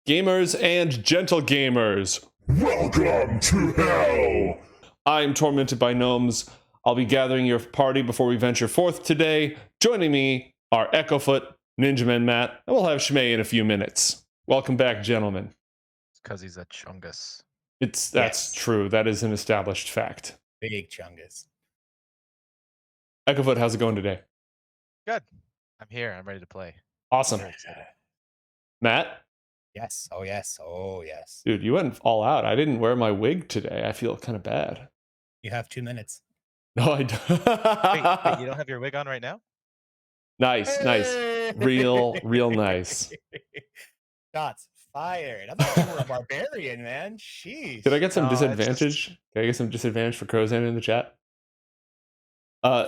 Gamers and gentle gamers, Welcome to hell! I'm TormentedByGnomes. I'll be gathering your party before we venture forth today. Joining me are EchoFoot, NinjamanMat, and we'll have Schmae in a few minutes. Welcome back, gentlemen. It's because he's a chungus. That's Yes. true. That is an established fact. Big chungus. EchoFoot, how's it going today? Good. I'm here. I'm ready to play. Awesome. Very excited. Matt? Yes. Oh, yes. Oh, yes. Dude, you went all out. I didn't wear my wig today. I feel kind of bad. You have 2 minutes. No, I don't. Wait, you don't have your wig on right now? Nice. Real nice. Shots fired. I thought you were a barbarian, man. Jeez. Did I get some No, it's disadvantage? Did I get some disadvantage for Crozan in the chat?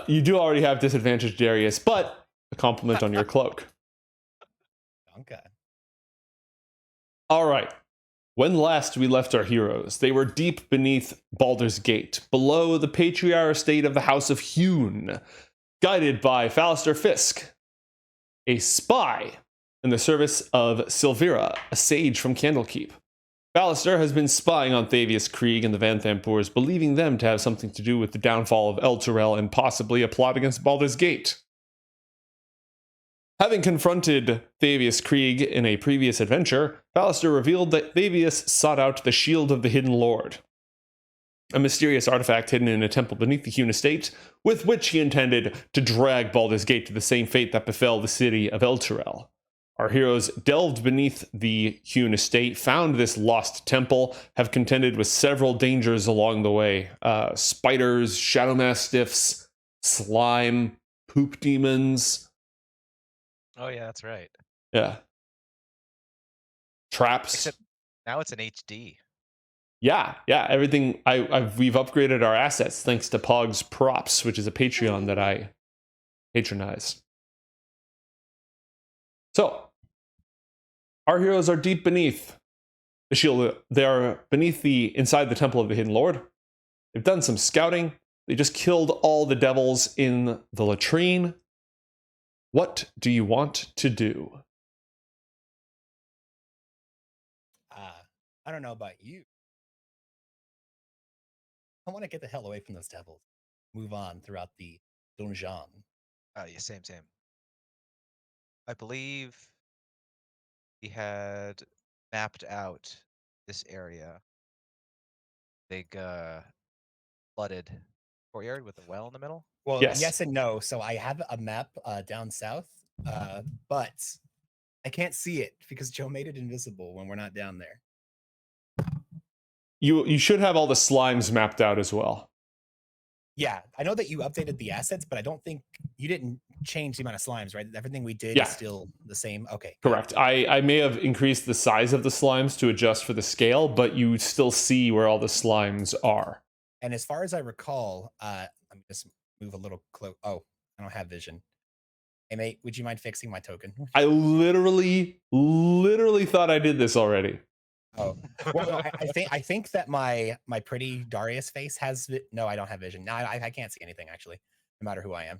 You do already have disadvantage, Darius, but a compliment on your cloak. Okay. All right. When last we left our heroes, they were deep beneath Baldur's Gate, below the patriarch estate of the House of Hewn, guided by Fallister Fisk, a spy in the service of Silvira, a sage from Candlekeep. Baldur has been spying on Thavius Krieg and the Vanthampurs, believing them to have something to do with the downfall of El Turel and possibly a plot against Baldur's Gate. Having confronted Thavius Krieg in a previous adventure, Baldur revealed that Thavius sought out the Shield of the Hidden Lord, a mysterious artifact hidden in a temple beneath the Hewn estate, with which he intended to drag Baldur's Gate to the same fate that befell the city of El Turel. Our heroes delved beneath the Hewn estate, found this lost temple, have contended with several dangers along the way. Spiders, shadow mastiffs, slime, poop demons. Oh yeah, that's right. Yeah. Traps. Except now it's an HD. Yeah, everything. We've upgraded our assets thanks to Pog's Props, which is a Patreon that I patronize. So, our heroes are deep beneath the shield. They are beneath inside the Temple of the Hidden Lord. They've done some scouting. They just killed all the devils in the latrine. What do you want to do? I don't know about you. I want to get the hell away from those devils. Move on throughout the donjon. Oh yeah, same. I believe we had mapped out this area. Big flooded courtyard with a well in the middle. Well, Yes. yes and no. So I have a map down south, but I can't see it because Joe made it invisible when we're not down there. You should have all the slimes mapped out as well. Yeah, I know that you updated the assets, but I don't think you didn't change the amount of slimes, right? Everything we did Yeah. is still the same. Okay. Correct. I may have increased the size of the slimes to adjust for the scale, but you still see where all the slimes are. And as far as I recall, let me just move a little close. Oh, I don't have vision. Hey, mate, would you mind fixing my token? I literally thought I did this already. Oh, well, I think that my pretty Darius face has. No, I don't have vision. No, I can't see anything actually, no matter who I am.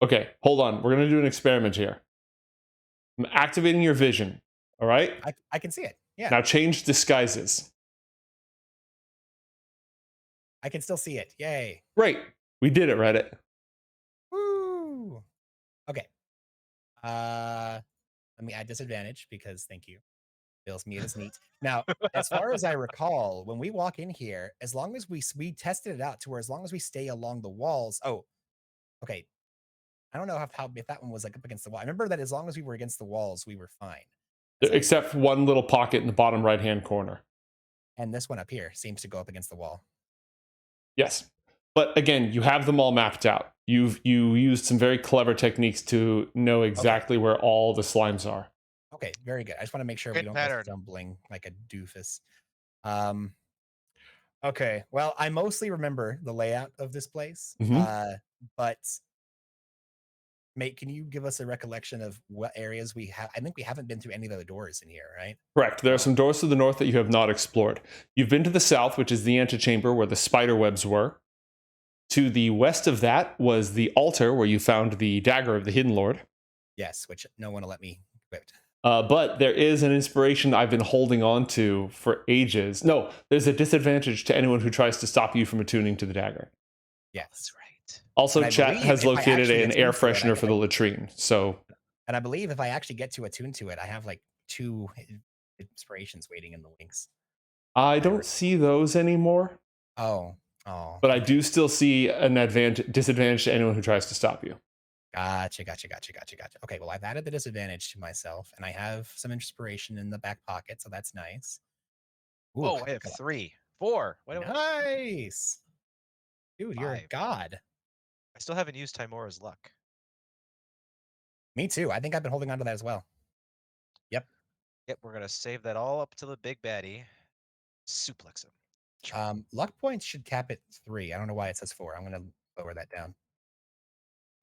Okay, hold on. We're going to do an experiment here. I'm activating your vision. All right? I can see it. Yeah, Now change disguises. I can still see it. Yay! Great. We did it, Reddit. Woo! Okay. Let me add disadvantage because thank you. Feels me as neat. Now, as far as I recall, when we walk in here, as long as we tested it out to where as long as we stay along the walls. Oh, okay. I don't know if that one was like up against the wall. I remember that as long as we were against the walls, we were fine. Except for one little pocket in the bottom right-hand corner. And this one up here seems to go up against the wall. Yes. But again, you have them all mapped out. You used some very clever techniques to know exactly where all the slimes are. Okay, very good. I just want to make sure Good we don't pattern. go stumbling like a doofus. Okay, well, I mostly remember the layout of this place, but mate, can you give us a recollection of what areas we have? I think we haven't been through any of the doors in here, right? Correct. There are some doors to the north that you have not explored. You've been to the south, which is the antechamber where the spider webs were. To the west of that was the altar where you found the dagger of the Hidden Lord. Yes, which no one will let me equip. But there is an inspiration I've been holding on to for ages. No, there's a disadvantage to anyone who tries to stop you from attuning to the dagger. Yes. That's right. Also, And I chat believe has if I located actually an attune air to it, freshener for the latrine. So, and I believe if I actually get to attune to it, I have like 2 inspirations waiting in the links. I don't see those anymore. Oh, but I do still see an disadvantage to anyone who tries to stop you. Gotcha. Okay, well, I've added the disadvantage to myself, and I have some inspiration in the back pocket, so that's nice. Ooh, Oh, I have 3, 4. nice. Dude, you're a 5. god. I still haven't used Timora's luck. Me too. I think I've been holding on to that as well. Yep. Yep, we're gonna save that all up to the big baddie. Suplex him. Luck points should cap at 3. I don't know why it says 4. I'm gonna lower that down.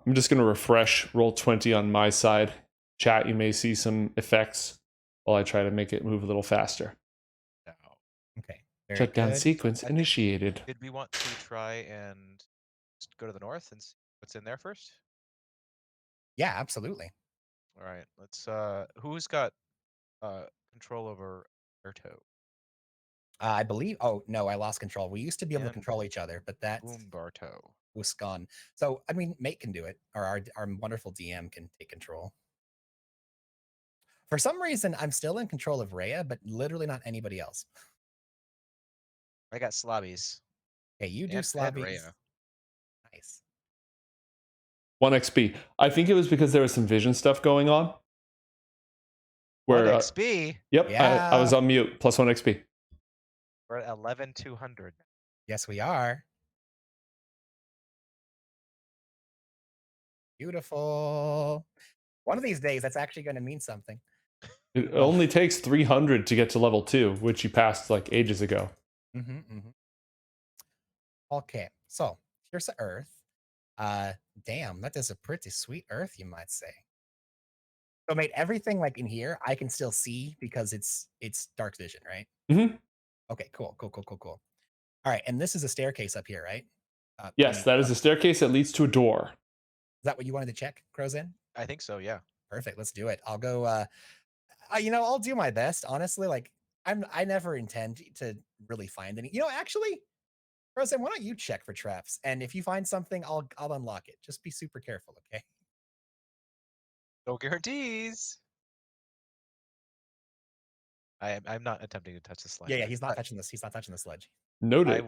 I'm just going to refresh roll 20 on my side. Chat, you may see some effects while I try to make it move a little faster. No. Okay. Very Shutdown good. sequence initiated. Did we want to try and go to the north and see what's in there first? Yeah, absolutely. All right, let's who's got control over Erto? I believe. Oh no, I lost control. We used to be able to And control each other, but that Umberto. was gone. So I mean, Mate can do it, or our wonderful DM can take control. For some reason, I'm still in control of Rhea, but literally not anybody else. I got slobbies. Okay, you do And slobbies. Rhea. Nice. 1 XP. I think it was because there was some vision stuff going on. 1 XP? Yep, Yeah. I was on mute. Plus 1 XP. We're at 11,200. Yes, we are. Beautiful. One of these days, that's actually going to mean something. It only takes 300 to get to level 2, which you passed like ages ago. Okay, so here's the Earth. Damn, that is a pretty sweet Earth, you might say. So, Mate, everything like in here, I can still see because it's dark vision, right? Mm-hmm. Okay, cool. All right, and this is a staircase up here, right? Yes, that is a staircase that leads to a door. Is that what you wanted to check, Crowzen? I think so, yeah. Perfect. Let's do it. I'll go. I'll do my best. Honestly, like I never intend to really find any. Actually, Crowzen, why don't you check for traps? And if you find something, I'll unlock it. Just be super careful, okay? No guarantees. I'm not attempting to touch the sludge. Yeah, he's not touching this. He's not touching the sludge. Noted.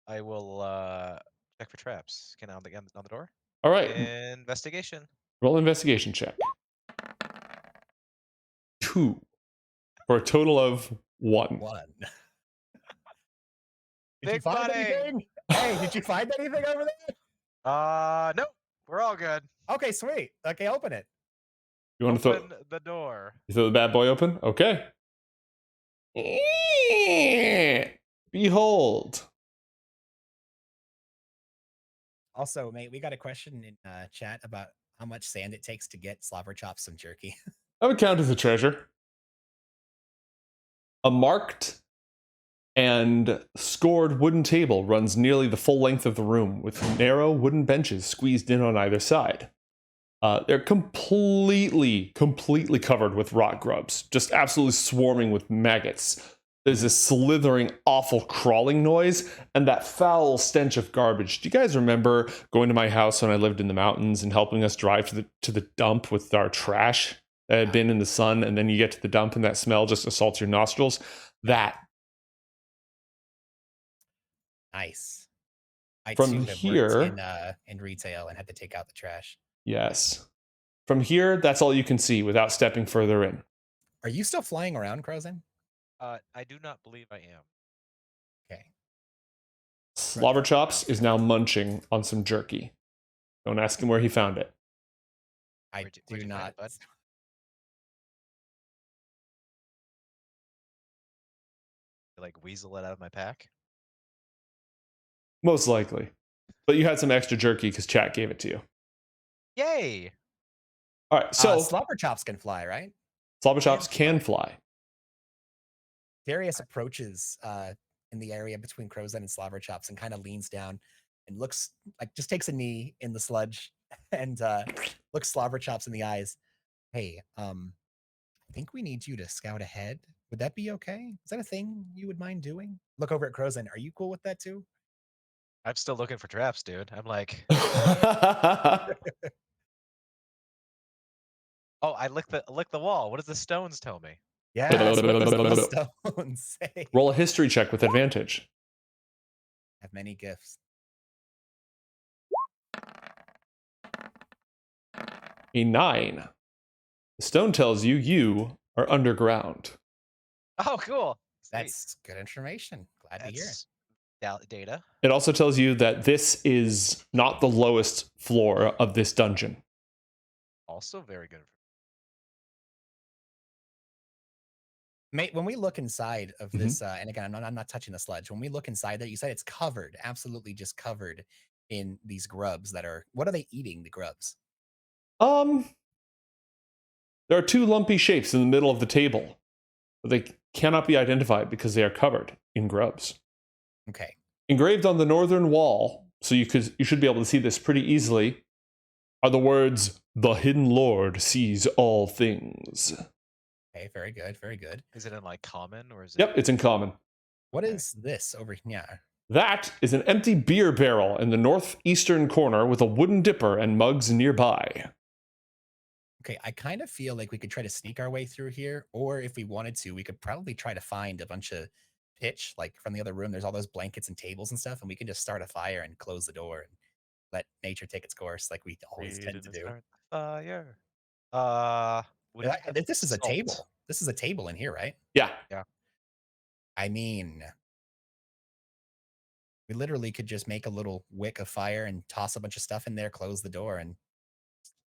I will check for traps. Can I on the door? All right. Investigation. Roll investigation check. 2 for a total of 1. Did you find anything? Hey, did you find anything over there? No, we're all good. Okay, sweet. Okay, open it. You want to Open the door? You throw the bad boy open? Okay. Behold. Also, Mate, we got a question in chat about how much sand it takes to get Slobber Chops some jerky. I would count as a treasure. A marked and scored wooden table runs nearly the full length of the room, with narrow wooden benches squeezed in on either side. They're completely covered with rot grubs, just absolutely swarming with maggots. There's this slithering, awful crawling noise, and that foul stench of garbage. Do you guys remember going to my house when I lived in the mountains and helping us drive to the dump with our trash that had been in the sun, and then you get to the dump and that smell just assaults your nostrils? That. Nice. I From too have here, worked in retail and had to take out the trash. Yes. From here, that's all you can see without stepping further in. Are you still flying around, Crowzen? I do not believe I am. Okay. Slobber Chops is now munching on some jerky. Don't ask him where he found it. I do not. Like weasel it out of my pack? Most likely. But you had some extra jerky because chat gave it to you. Yay! All right, so Slobber Chops can fly, right? Slobber Chops can fly. Darius approaches in the area between Crowzen and Slobber Chops and kind of leans down and looks like just takes a knee in the sludge and looks Slobber Chops in the eyes. Hey, think we need you to scout ahead. Would that be okay? Is that a thing you would mind doing? Look over at Crozen. Are you cool with that too? I'm still looking for traps, dude. I'm like, oh, I licked the wall. What does the stones tell me? Yes. What does the stone say? Roll a history check with advantage. Have many gifts. A 9. The stone tells you you are underground. Oh, cool. Sweet. That's good information. Glad to hear. Data. It also tells you that this is not the lowest floor of this dungeon. Also very good. Mate, when we look inside of this, and again, I'm not touching the sludge. When we look inside there, you said it's covered, absolutely just covered in these grubs that are. What are they eating? The grubs. There are 2 lumpy shapes in the middle of the table, but they cannot be identified because they are covered in grubs. Okay. Engraved on the northern wall, so you should be able to see this pretty easily, are the words, "The hidden lord sees all things." Okay, very good, very good. Is it in like common or is it? Yep, it's in common. What is this over here? That is an empty beer barrel in the northeastern corner with a wooden dipper and mugs nearby. Okay, I kind of feel like we could try to sneak our way through here, or if we wanted to, we could probably try to find a bunch of pitch, like from the other room. There's all those blankets and tables and stuff, and we can just start a fire and close the door and let nature take its course, like we always tend to do. Start the fire. This is a table. This is a table in here, right? Yeah. Yeah. I mean, we literally could just make a little wick of fire and toss a bunch of stuff in there, close the door, and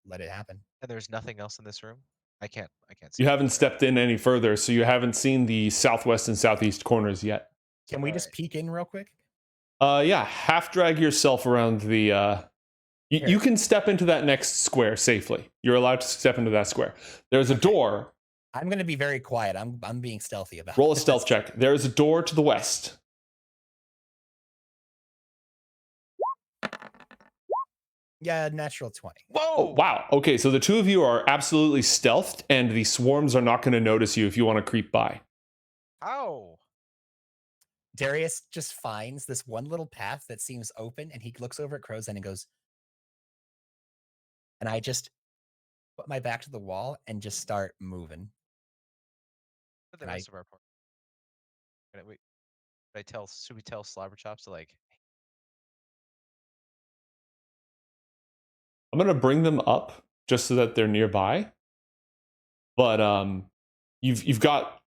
let it happen. And there's nothing else in this room? I can't see. You haven't stepped in any further, so you haven't seen the southwest and southeast corners yet. Can we just peek in real quick? Yeah, half drag yourself around the you can step into that next square safely. You're allowed to step into that square. There's a door. I'm going to be very quiet. I'm being stealthy about it. Roll a stealth check. There is a door to the west. Yeah, natural 20. Whoa! Oh, wow. Okay, so the 2 of you are absolutely stealthed, and the swarms are not going to notice you if you want to creep by. How? Darius just finds this one little path that seems open, and he looks over at Crow's End and goes, and I just put my back to the wall and just start moving. The rest of our part. Wait. Should we tell Slobberchops to like? I'm going to bring them up just so that they're nearby. But you've got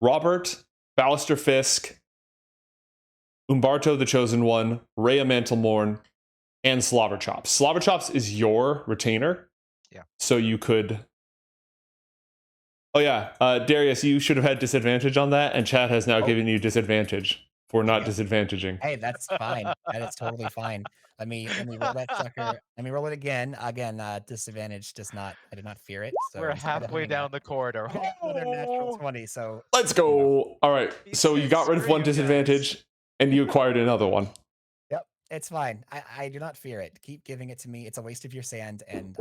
Robert, Ballister Fisk, Umberto the Chosen One, Rhea Mantlemorn, and Slobberchops. Slobberchops is your retainer. Yeah. So you could... Oh yeah, Darius, you should have had disadvantage on that, and chat has now given you disadvantage for not disadvantaging. Hey, that's fine. That is totally fine. Let me roll that sucker. Let me roll it again. Again, disadvantage does not. I did not fear it. So we're halfway down the corridor. Another natural 20. So let's go. All right. So you got rid of one disadvantage, and you acquired another one. Yep, it's fine. I do not fear it. Keep giving it to me. It's a waste of your sand, and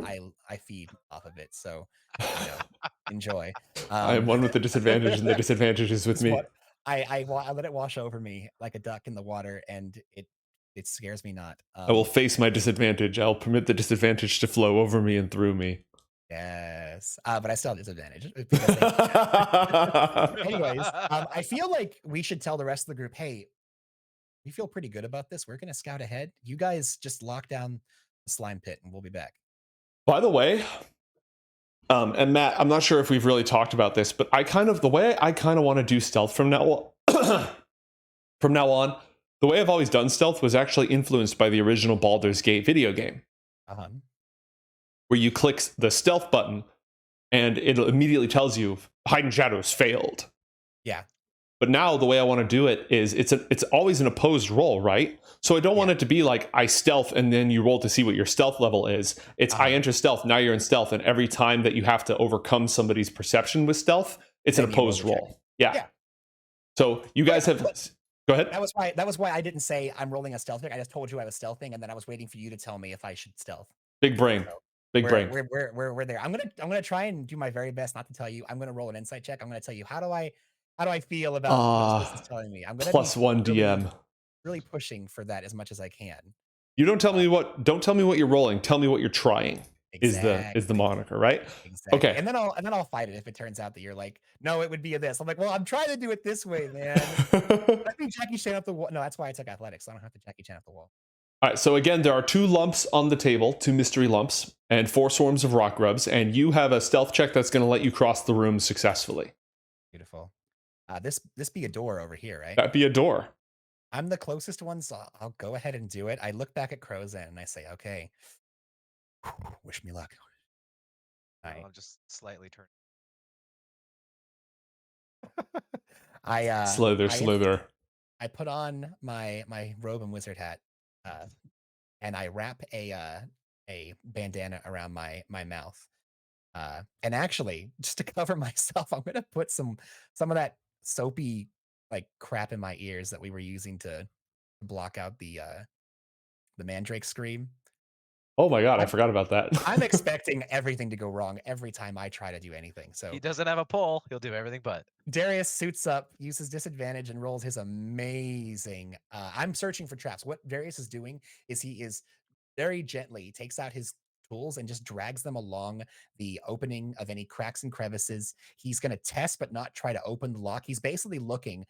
I feed off of it. So enjoy. I am one with the disadvantage, and the disadvantage is with me. I let it wash over me like a duck in the water, and it scares me not. I will face my disadvantage. I'll permit the disadvantage to flow over me and through me. Yes, but I still have disadvantage. Anyways, I feel like we should tell the rest of the group, hey, we feel pretty good about this. We're going to scout ahead. You guys just lock down the slime pit, and we'll be back. By the way, and Matt, I'm not sure if we've really talked about this, but the way I kind of want to do stealth from now on, the way I've always done stealth was actually influenced by the original Baldur's Gate video game, where you click the stealth button and it immediately tells you hide in shadows failed. Yeah. But now the way I want to do it is it's always an opposed roll, right? So I don't want it to be like I stealth and then you roll to see what your stealth level is. It's I enter stealth, now you're in stealth, and every time that you have to overcome somebody's perception with stealth, it's an opposed roll. Yeah. So you guys have... Go ahead. That was why I didn't say I'm rolling a stealth check. I just told you I was stealthing, and then I was waiting for you to tell me if I should stealth. Big brain. Big brain. We're there. I'm gonna try and do my very best not to tell you. I'm gonna roll an insight check. I'm gonna tell you how do I feel about what this is telling me. I'm gonna plus be one really, DM. really pushing for that as much as I can. You don't tell me what. Don't tell me what you're rolling. Tell me what you're trying. Exactly. Is the moniker, right? Exactly. Okay. And then I'll fight it if it turns out that you're like, no, it would be a this. I'm like, well, I'm trying to do it this way, man. Let me Jackie Chan up the wall. No, that's why I took athletics. So I don't have to Jackie Chan up the wall. All right, so again, there are 2 lumps on the table, 2 mystery lumps, and 4 swarms of rock grubs, and you have a stealth check that's going to let you cross the room successfully. Beautiful. This be a door over here, right? That'd be a door. I'm the closest one, so I'll go ahead and do it. I look back at Crow's End and I say, okay, wish me luck. I'm just slightly turned. Slither. I put on my robe and wizard hat, and I wrap a bandana around my mouth. And actually, just to cover myself, I'm gonna put some of that soapy like crap in my ears that we were using to block out the mandrake scream. Oh my god, I forgot about that. I'm expecting everything to go wrong every time I try to do anything. So He doesn't have a pole. He'll do everything but. Darius suits up, uses disadvantage, and rolls his amazing. I'm searching for traps. What Darius is doing is he is very gently takes out his tools and just drags them along the opening of any cracks and crevices. He's going to test but not try to open the lock. He's basically looking.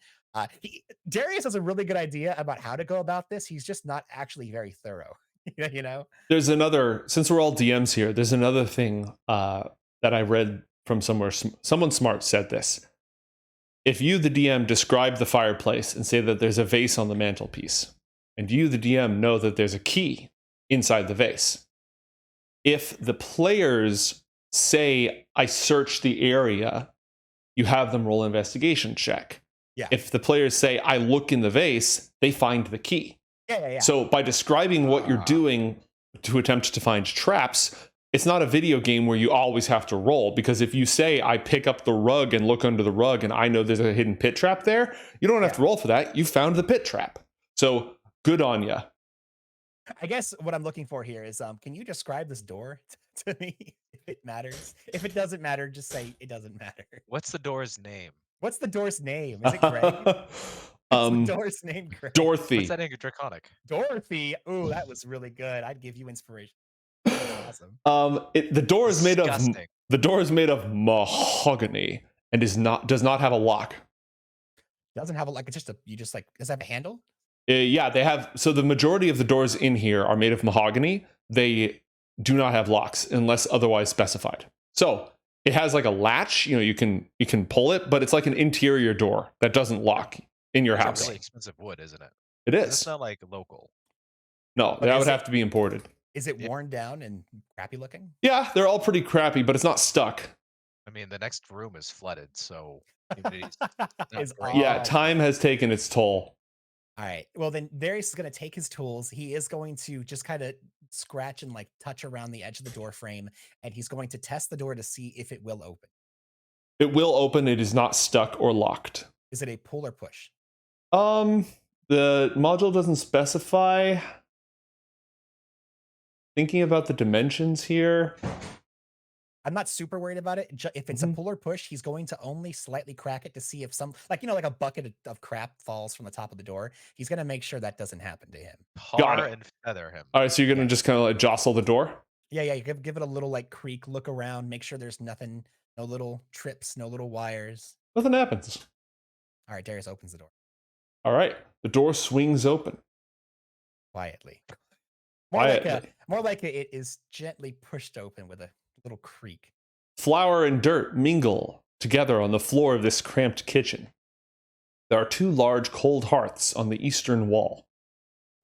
Darius has a really good idea about how to go about this. He's just not actually very thorough. You know, there's another, since we're all DMs here, there's another thing that I read from somewhere. Someone smart said this. If you, the DM, describe the fireplace and say that there's a vase on the mantelpiece, and you, the DM, know that there's a key inside the vase, if the players say, I searched the area, you have them roll an investigation check. Yeah. If the players say, I look in the vase, they find the key. Yeah. So by describing what you're doing to attempt to find traps, it's not a video game where you always have to roll, because if you say, I pick up the rug and look under the rug and I know there's a hidden pit trap there, you don't have to roll for that. You found the pit trap. So good on you. I guess what I'm looking for here is, can you describe this door to me if it matters? If it doesn't matter, just say it doesn't matter. What's the door's name? What's the door's name? Is it Greg? The door's name, Greg. Dorothy. What's that in Draconic? Dorothy. Ooh, that was really good. I'd give you inspiration. Awesome. The door is made of mahogany and does not have a lock. Doesn't have a like. It's just does it have a handle? Yeah, they have. So the majority of the doors in here are made of mahogany. They do not have locks unless otherwise specified. So it has like a latch. You know, you can pull it, but it's like an interior door that doesn't lock in your house. It's really expensive wood, isn't it? It is. It's not like local. No, that would have to be imported. Is it worn down and crappy looking? Yeah, they're all pretty crappy, but it's not stuck. I mean, the next room is flooded, so yeah, time has taken its toll. All right. Well, then Darius is going to take his tools. He is going to just kind of scratch and like touch around the edge of the door frame, and he's going to test the door to see if it will open. It will open. It is not stuck or locked. Is it a pull or push? The module doesn't specify. Thinking about the dimensions here. I'm not super worried about it. If it's a pull or push, he's going to only slightly crack it to see if some, like a bucket of crap falls from the top of the door. He's going to make sure that doesn't happen to him. Tar and feather him. All right, so you're going to just kind of like jostle the door? Yeah. You give it a little like creak, look around, make sure there's nothing, no little trips, no little wires. Nothing happens. All right, Darius opens the door. All right, the door swings open. Quietly. More like it is gently pushed open with a little creak. Flour and dirt mingle together on the floor of this cramped kitchen. There are 2 large cold hearths on the eastern wall,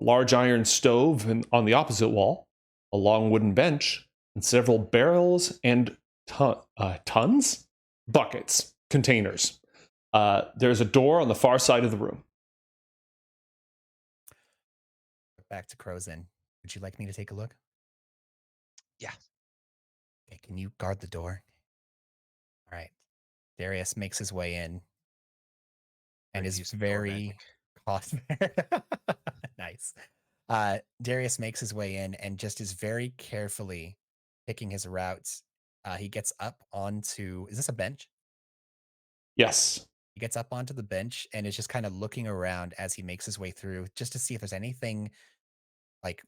a large iron stove on the opposite wall, a long wooden bench, and several barrels and tons? Buckets, containers. There's a door on the far side of the room. Back to Crow's Inn. Would you like me to take a look? Yeah. Okay, can you guard the door? All right. Darius makes his way in and is very cautious. Nice. Darius makes his way in and just is very carefully picking his routes, he gets up onto. Is this a bench? Yes. He gets up onto the bench and is just kind of looking around as he makes his way through, just to see if there's anything like.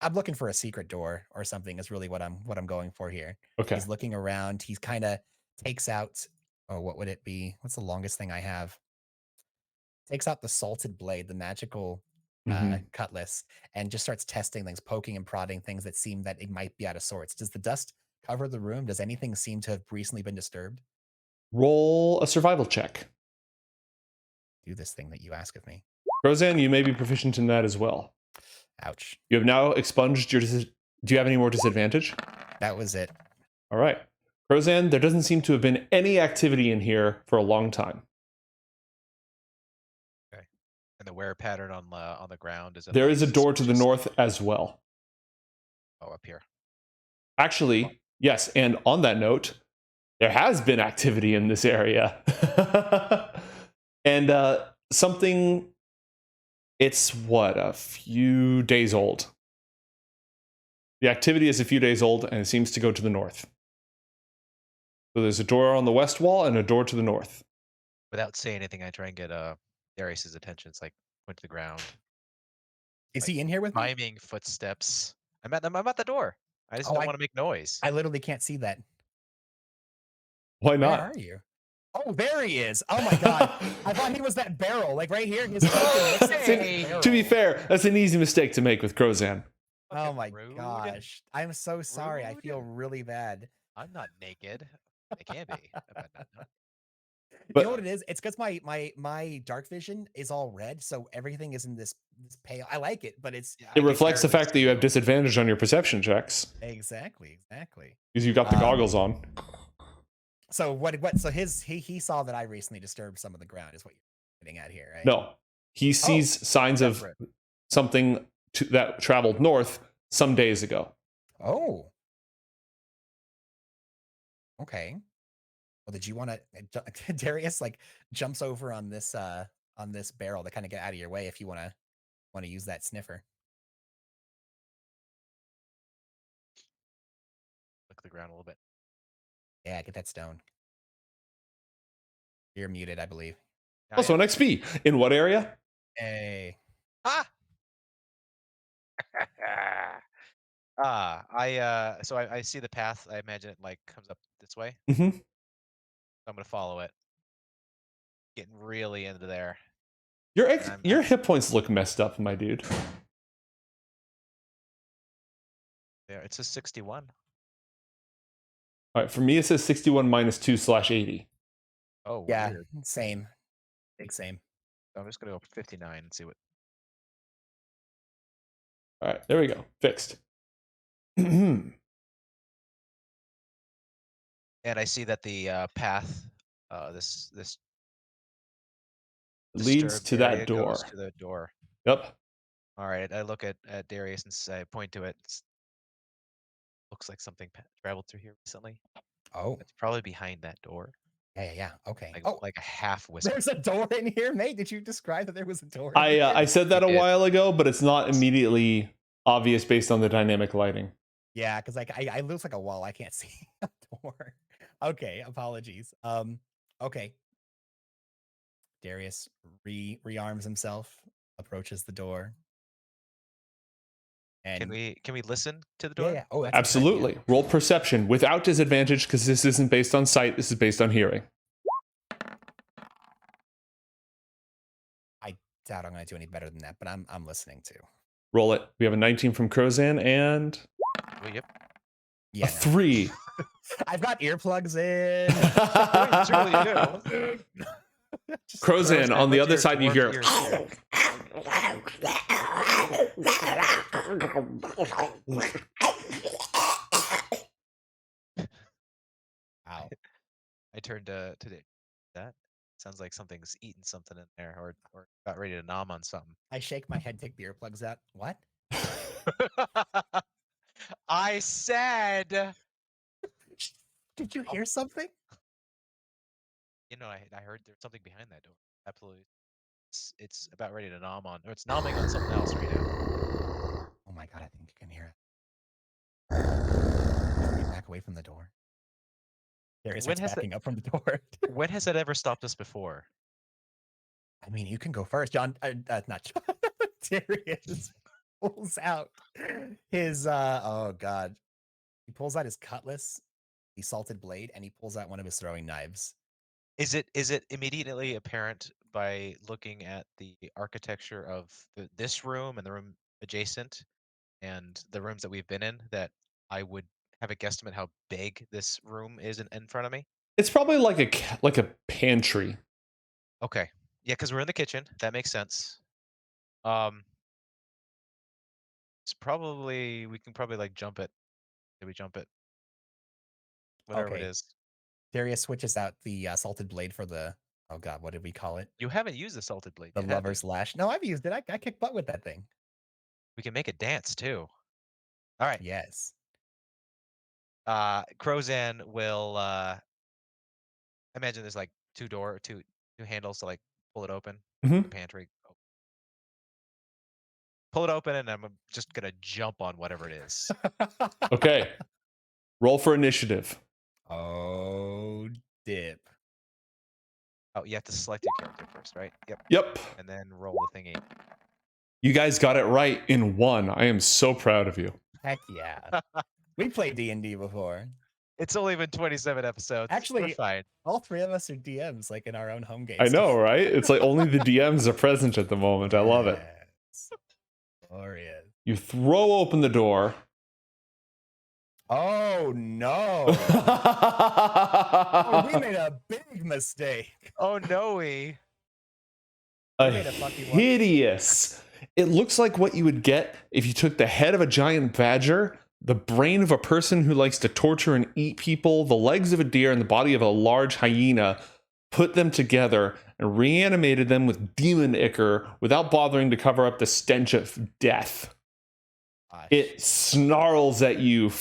I'm looking for a secret door or something. Is really what I'm going for here. Okay. He's looking around. He's kind of takes out. Oh, what would it be? What's the longest thing I have? Takes out the salted blade, the magical Mhm. cutlass, and just starts testing things, poking and prodding things that seem that it might be out of sorts. Does the dust cover the room? Does anything seem to have recently been disturbed? Roll a survival check. Do this thing that you ask of me. Roseanne, you may be proficient in that as well. Ouch. You have now expunged your. Do you have any more disadvantage? That was it. All right. Roseanne, there doesn't seem to have been any activity in here for a long time. And the wear pattern on the ground is. There is a door to the north as well. Oh, up here. Actually, yes. And on that note, there has been activity in this area. And something, it's what, a few days old. The activity is a few days old and it seems to go to the north. So there's a door on the west wall and a door to the north. Without saying anything, I try and get Darius's attention. It's like point to the ground. Is Like, he in here with me? miming footsteps. I'm at the door. I just don't want to make noise. I literally can't see that. Why Where not? are you? Oh, there he is. Oh my god. I thought he was that barrel, like right here. His token looks like Hey. a barrel. To be fair, that's an easy mistake to make with Crozan. Oh my Rude. gosh. I'm so sorry. I feel Rude. really bad. I'm not naked. I can be. But- You know what it is? It's because my dark vision is all red, so everything is in this pale. I like it, but it's It reflects the fact that you have disadvantage on your perception checks exactly. because you got the goggles on. So what? So he saw that I recently disturbed some of the ground. Is what you're getting at here, right? No, he sees signs of something that traveled north some days ago. Oh. Okay. Well, did you want to? Darius like jumps over on this barrel to kind of get out of your way if you want to use that sniffer. Look at the ground a little bit. Yeah, get that stone. You're muted, I believe. Also, an XP. In what area? Hey. Ah. So I see the path. I imagine it like comes up this way. Mm-hmm. I'm gonna follow it. Getting really into there. Your hit points look messed up, my dude. There, it says 61. All right, for me it says 61 minus 2/80. Oh, Yeah, weird. same. Big same. I'm just gonna go 59 and see what. All right, there we go. Fixed. Mm-hmm. And I see that the path, this Leads to disturbed area that door. goes to the door. Yep. All right, I look at Darius and say, point to it. Looks like something traveled through here recently. Oh. It's probably behind that door. Yeah. Okay. Like a half whisper. There's a door in here, mate. Did you describe that there was a door? I said that You a did. while ago, but it's not immediately obvious based on the dynamic lighting. Yeah, because like I looks like a wall. I can't see a door. Okay, apologies. Okay. Darius rearms himself, approaches the door. And Can we listen to the door? yeah. Oh, that's a good Absolutely. idea. Roll perception without disadvantage because this isn't based on sight. This is based on hearing. I doubt I'm going to do any better than that, but I'm listening too. Roll it. We have a 19 from Crozan and Oh, yep. Yeah. a 3. I've got earplugs in. Truly do. Crozan, on the other side, you hear. Wow. I turned to that. Sounds like something's eating something in there, or got ready to nom on something. I shake my head, take the earplugs out. What? I said. Did you hear something? You know, I heard there's something behind that door. Absolutely. It's about ready to nom on, or it's nomming on something else right now. Oh my god, I think you can hear it. back away from the door. Darius When starts has backing up from the door. When has that ever stopped us before? I mean, you can go first, John. Not John. Darius pulls out his oh god. He pulls out his cutlass, the salted blade, and he pulls out one of his throwing knives. Is it immediately apparent by looking at the architecture of this room and the room adjacent and the rooms that we've been in that I would have a guesstimate how big this room is in front of me? It's probably like a pantry. Okay. Yeah, because we're in the kitchen. That makes sense. It's probably we can probably like jump it. Did we jump it? Whatever it Okay. is. Darius switches out the salted blade for the oh god, what did we call it? You haven't used the salted blade. The yet, have you? lover's lash. No, I've used it. I kick butt with that thing. We can make it dance too. All right. Yes. Crozan will imagine there's like two handles to like pull it open. Mhm. The pantry. Pull it open and I'm just gonna jump on whatever it is. Okay. Roll for initiative. Oh, dip. Oh, you have to select your character first, right? Yep. Yep. And then roll the thingy. You guys got it right in one. I am so proud of you. Heck yeah. We played D&D before. It's only been 27 episodes. Actually, we're fine. all three of us are DMs, like in our own home games. I know, right? It's like only the DMs are present at the moment. I love it. Yes. Glorious. You throw open the door. Oh no. Oh, we made a big mistake. Oh no, we. A made a fucking one. hideous. It looks like what you would get if you took the head of a giant badger, the brain of a person who likes to torture and eat people, the legs of a deer, and the body of a large hyena, put them together and reanimated them with demon ichor without bothering to cover up the stench of death. It snarls at you.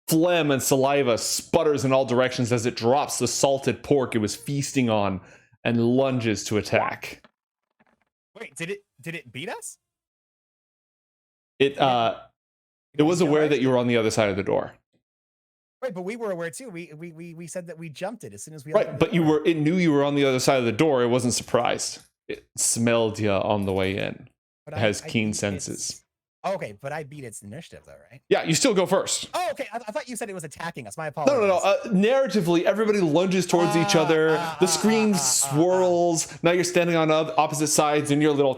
Phlegm and saliva sputters in all directions as it drops the salted pork it was feasting on and lunges to attack. Wait, did it beat us? It was aware that you were on the other side of the door. Right, but we were aware too. We said that we jumped it as soon as we Right, but it knew you were on the other side of the door. It wasn't surprised. It smelled you on the way in. But It has I keen beat senses. Okay, but I beat its initiative though, right? Yeah, you still go first. Oh, okay. I thought you said it was attacking us. My apologies. No. Narratively, everybody lunges towards each other. The screen swirls. Now you're standing on opposite sides in your little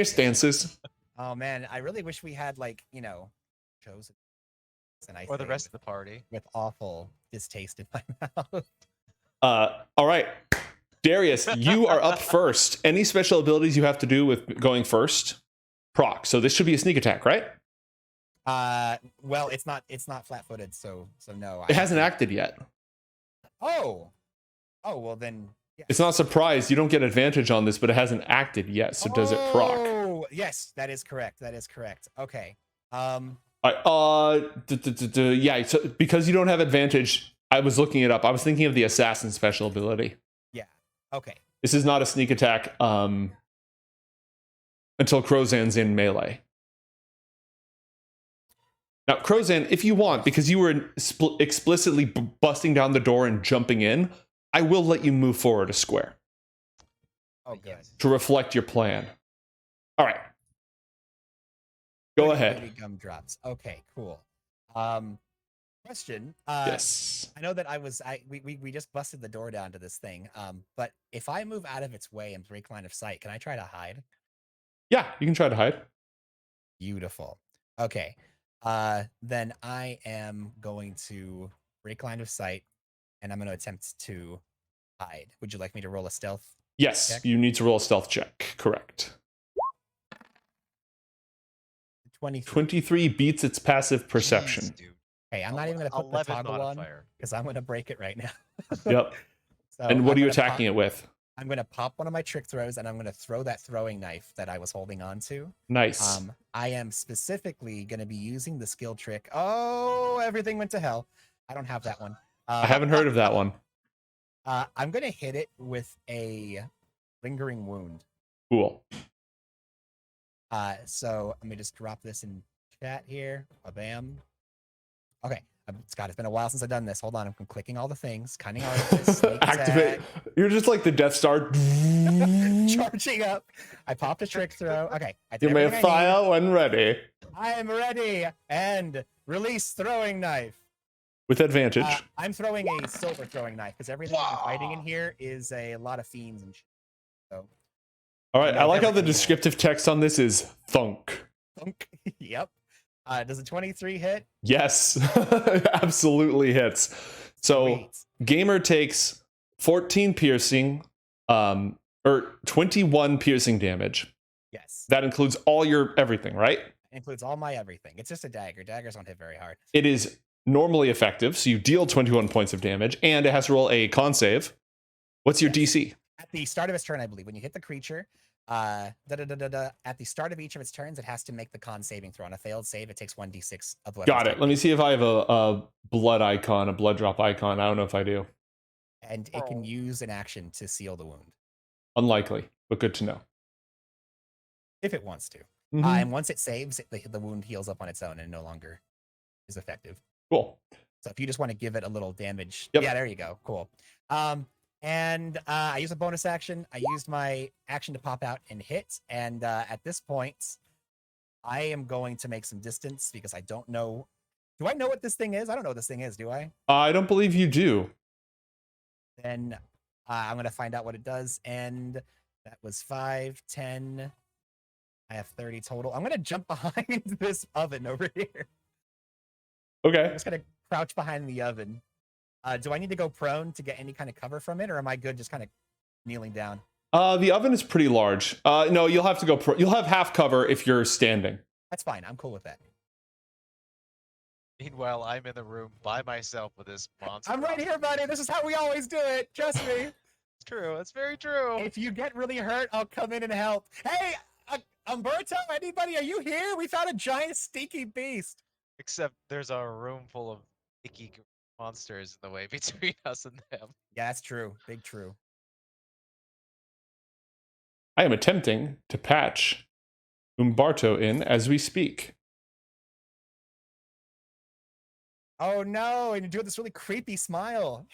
stances. Oh man, I really wish we had chosen Or the rest of the party. with awful distaste in my mouth. All right. Darius, you are up first. Any special abilities you have to do with going first? Proc. So this should be a sneak attack, right? Well, it's not flat-footed, so no. It hasn't acted yet. Oh, well then. Yes. It's not surprised. You don't get advantage on this, but it hasn't acted yet. So does it proc? Oh, yes, that is correct. Okay. Yeah. So because you don't have advantage, I was looking it up. I was thinking of the assassin special ability. Yeah. Okay. This is not a sneak attack. Until Crozan's in melee. Now, Crozan, if you want, because you were explicitly busting down the door and jumping in, I will let you move forward a square. Oh, good. To reflect your plan. All right. Go ahead. Gumdrops. Okay, cool. Question. Yes. I know that we just busted the door down to this thing. But if I move out of its way and break line of sight, can I try to hide? Yeah, you can try to hide. Beautiful. Okay. Then I am going to break line of sight, and I'm going to attempt to hide. Would you like me to roll a stealth? Yes, check? you need to roll a stealth check. Correct. 23 beats its passive perception. Jeez, dude. Hey, I'm not even going to put the toggle on modifier. because I'm going to break it right now. Yep. So And what I'm are you gonna attacking it with? I'm going to pop one of my trick throws, and I'm going to throw that throwing knife that I was holding on to. Nice. I am specifically going to be using the skill trick. Oh, everything went to hell. I don't have that one. I haven't heard of that one. I'm going to hit it with a lingering wound. Cool. So let me just drop this in chat here. Bam. Okay. Scott, it's been a while since I've done this. Hold on. I'm clicking all the things. Cunning artifice. Sneak Activate. attack, You're just like the Death Star. charging up. I popped a trick throw. Okay. I did You may everything I need. fire when ready. I am ready. And release throwing knife. With advantage. I'm throwing a silver throwing knife because everything I'm fighting in here is a lot of fiends and shit. So, All right. no, I like how the everything will- descriptive text on this is thunk. yep. Does a 23 hit? Yes. Absolutely hits. So Sweet. gamer takes 14 piercing, or 21 piercing damage. Yes. That includes all your everything, right? Includes all my everything. It's just a dagger. Daggers don't hit very hard. It is normally effective, so you deal 21 points of damage, and it has to roll a con save. What's your DC? At the start of its turn, I believe, when you hit the creature, at the start of each of its turns, it has to make the con saving throw. On a failed save, it takes 1d6 of blood. Got it. Let me see if I have a blood icon, a blood drop icon. I don't know if I do. And it can use an action to seal the wound Unlikely, but good to know. if it wants to. Mhm. And once it saves, the wound heals up on its own and no longer is effective. Cool. So if you just want to give it a little damage, Yep. yeah, there you go. Cool. And I use a bonus action. I used my action to pop out and hit. And at this point, I am going to make some distance because I don't know. Do I know what this thing is? I don't know what this thing is, do I? I don't believe you do. Then I'm going to find out what it does. And that was 5, 10. I have 30 total. I'm going to jump behind this oven over here. I'm Okay. just going to crouch behind the oven. Do I need to go prone to get any kind of cover from it, or am I good just kind of kneeling down? The oven is pretty large. No, you'll have to go. You'll have half cover if you're standing. That's fine. I'm cool with that. Meanwhile, I'm in the room by myself with this monster. I'm right here, buddy. This is how we always do it. Trust me. It's true. It's very true. If you get really hurt, I'll come in and help. Hey, Umberto, anybody? Are you here? We found a giant stinky beast. Except there's a room full of icky monsters in the way between us and them. Yeah, that's true. Big true. I am attempting to patch Umberto in as we speak. Oh no! And you do this really creepy smile.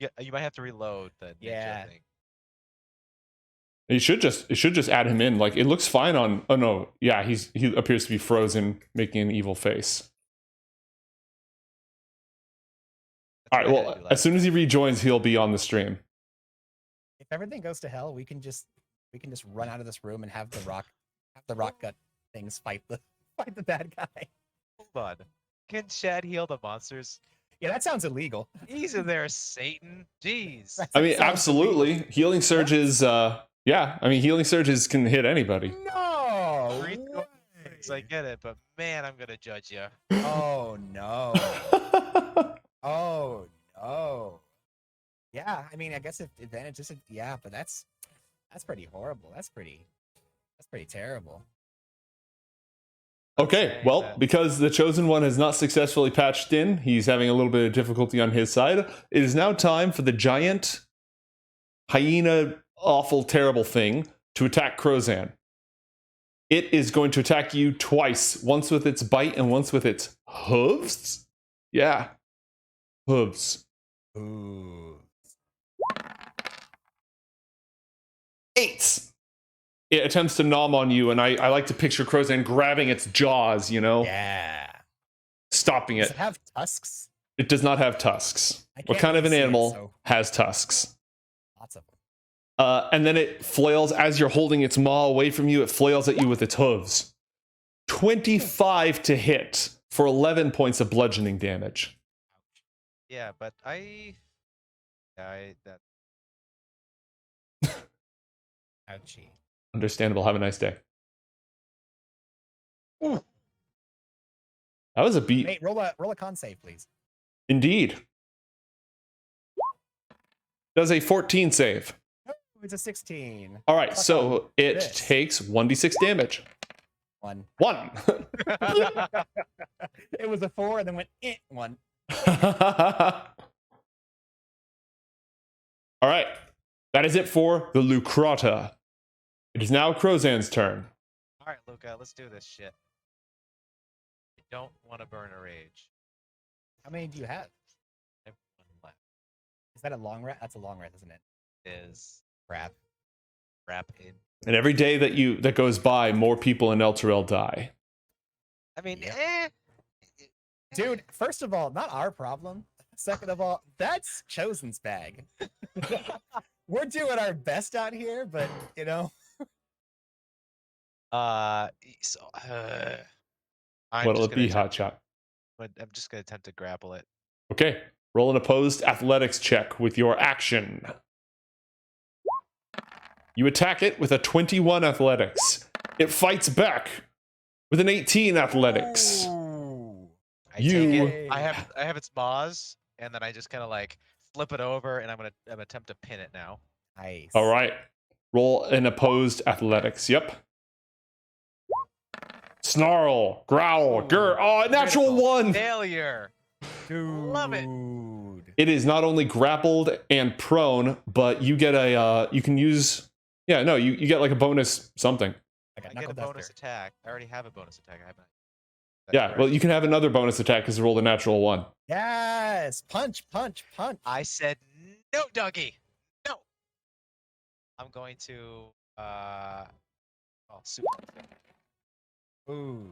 Yeah, you might have to reload the ninja Yeah. thing. It should just add him in. Like it looks fine on. Oh no, yeah, he appears to be frozen, making an evil face. All right. That's what I Well, had to do as soon as he rejoins, he'll be on the stream. If everything goes to hell, we can just run out of this room and have the rock gut things fight the bad guy. Hold on. Can Chad heal the monsters? Yeah, that sounds illegal. Easy there, Satan. Jeez. That I mean, sounds absolutely. illegal. Healing surges. Yeah. I mean, healing surges can hit anybody. No. Free way. things, I get it, but man, I'm gonna judge you. Oh no. Oh no. Yeah, I mean, I guess if advantage is yeah, but that's pretty horrible. That's pretty terrible. Okay, saying well, that- because the Chosen One has not successfully patched in, he's having a little bit of difficulty on his side. It is now time for the giant hyena, awful, terrible thing to attack Crozan. It is going to attack you twice, once with its bite and once with its hooves. Yeah, hooves. Ooh. 8. It attempts to nom on you, and I like to picture Crozan grabbing its jaws, Yeah. stopping Does it. it have tusks? It does not have tusks. I What can't kind of really an see it, animal so- has tusks? Lots of them. And then it flails as you're holding its maw away from you. It flails at you with its hooves. 25 to hit for 11 points of bludgeoning damage. Yeah, but that Ouchie. Understandable. Have a nice day. Ooh. That was a beat. Nate, roll a con save, please. Indeed. Does a 14 save. Oh, it's a 16. All right, Fuck so it this. takes 1d6 damage. 1. 1. It was a 4 and then went 1. All right. That is it for the Lucrata. It is now Crozan's turn. Alright, Luca, let's do this shit. I don't want to burn a rage. How many do you have? I have one left. Is that a long rest? That's a long rest, isn't it? Is Crap. wrap in. And every day that goes by, more people in Elturel die. I mean, Yep. Dude, first of all, not our problem. Second of all, that's Chosen's bag. We're doing our best out here, but you know. So I'm What'll just it be, gonna Hotshot? I'm just gonna attempt to grapple it. Okay. Roll an opposed athletics check with your action. You attack it with a 21 athletics. It fights back with an 18 athletics. Ooh. I take You- it. I have its maws, and then I just kind of like flip it over, and I'm gonna attempt to pin it now. Nice. All right. Roll an opposed athletics. Yep. Snarl, growl, Ooh, grr. Oh, natural critical. one. Failure. Dude. Love it. It is not only grappled and prone, but you get a you can use you get like a bonus something. Like I a get a knuckle bonus duster. attack. I already have a bonus attack. I haven't. Yeah, well you can have another bonus attack because you rolled a natural one. Yes. Punch, punch, punch. I said no, doggy. No. I'm going to super. Ooh.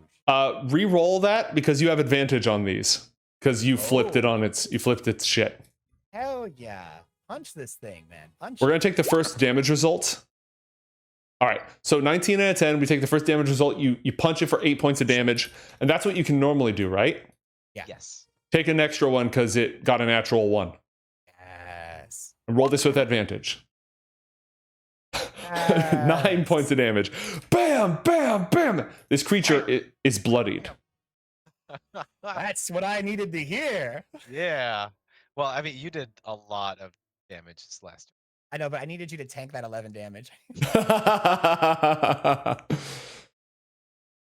Re-roll that because you have advantage on these. Because you flipped it on its shit. Hell yeah. Punch this thing, man. Punch. We're gonna take the first damage result. Alright, so 19 out of 10, we take the first damage result, you punch it for 8 points of damage, and that's what you can normally do, right? Yeah. Yes. Take an extra one because it got a natural one. Yes. And roll this with advantage. Yes. 9 points of damage. Bam, bam, bam! This creature is bloodied. That's what I needed to hear. Yeah. Well, I mean, you did a lot of damage this last. I know, but I needed you to tank that 11 damage.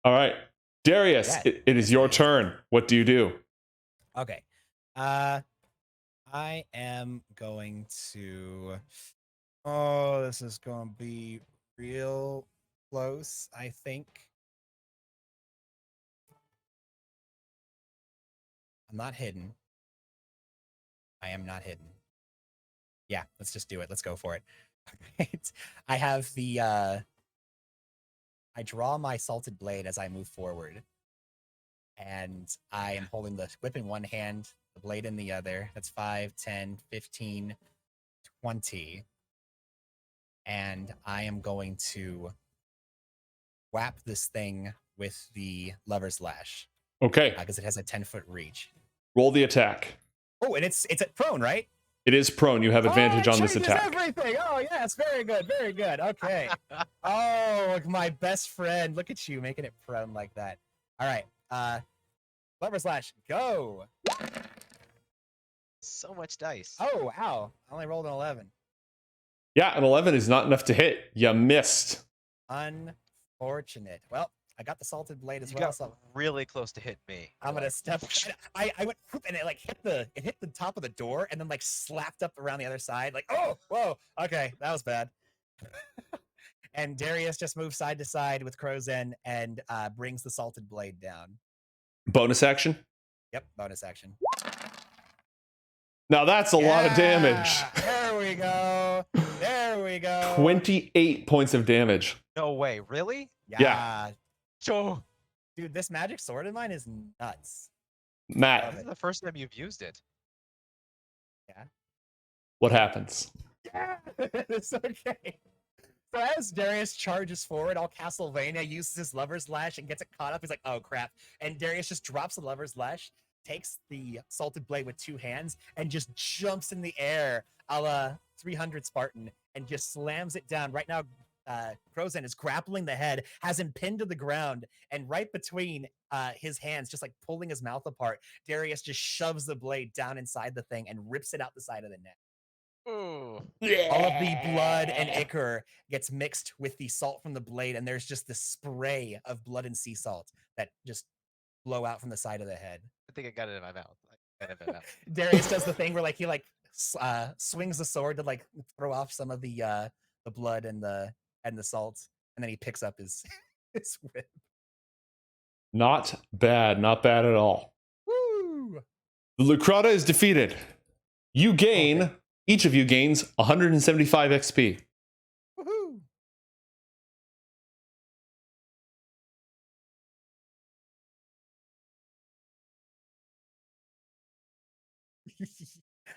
All right. Darius, Yeah, it is your turn. What do you do? Okay. I am going to. Oh, this is going to be real close, I think. I'm not hidden. I am not hidden. Yeah, let's just do it. Let's go for it. Alright. I have the I draw my salted blade as I move forward. And I am holding the whip in one hand, the blade in the other. That's 5, 10, 15, 20. And I am going to whap this thing with the lover's lash Okay. because it has a 10-foot reach. Roll the attack. Oh, and it's at prone, right? It is prone. You have advantage it on this changes attack. Everything. Oh, yes, very good, very good. Okay. Oh, my best friend. Look at you making it prone like that. All right. Lover's lash, go. So much dice. Oh, wow. I only rolled an 11. Yeah, an 11 is not enough to hit. You missed. Unfortunate. Well, I got the salted blade as You well. got So really close to hit me. I'm gonna step. I went whoop, and it like hit the top of the door and then like slapped up around the other side. Like, oh, whoa, okay, that was bad. And Darius just moves side to side with Crozen and brings the salted blade down. Bonus action. Yep, bonus action. Now that's a lot of damage. There we go. There we go. 28 points of damage. No way, really? Yeah. So Dude, this magic sword of mine is nuts. Matt, this is the first time you've used it. Yeah. what happens? Yeah, it's okay. So as Darius charges forward, all Castlevania uses his lover's lash and gets it caught up. He's like, oh crap. And Darius just drops the lover's lash, takes the salted blade with two hands, and just jumps in the air a la 300 Spartan and just slams it down. Right now, Crozen is grappling the head, has him pinned to the ground, and right between his hands, just like pulling his mouth apart, Darius just shoves the blade down inside the thing and rips it out the side of the neck. Ooh. All of the blood and ichor gets mixed with the salt from the blade, and there's just this spray of blood and sea salt that just blow out from the side of the head. I think I got it in my mouth. I got it in my mouth. Darius does the thing where like he like swings the sword to like throw off some of the blood and the salt, and then he picks up his his whip. Not bad. Not bad at all. Woo! The Lucrata is defeated. You gain, Okay. each of you gains 175 XP. Woohoo!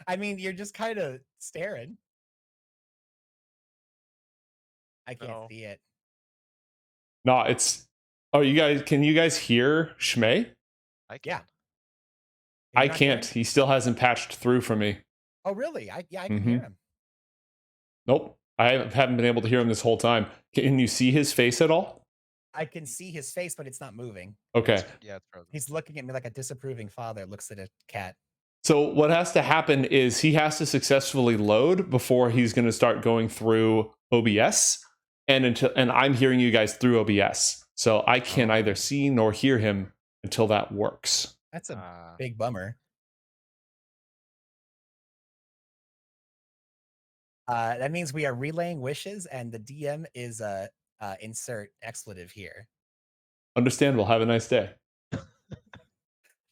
I mean, you're just kind of staring. I can't No. see it. No, it's. Oh, you guys, can you guys hear Schmae? I can. Yeah. Can I you not hear can't. him? He still hasn't patched through for me. Oh, really? I can hear him. Nope. I haven't been able to hear him this whole time. Can you see his face at all? I can see his face, but it's not moving. Okay. Yeah, it's frozen. He's looking at me like a disapproving father looks at a cat. So what has to happen is he has to successfully load before he's going to start going through OBS, and I'm hearing you guys through OBS. So I can either see nor hear him until that works. That's a big bummer. That means we are relaying wishes, and the DM is insert expletive here. Understandable. Have a nice day.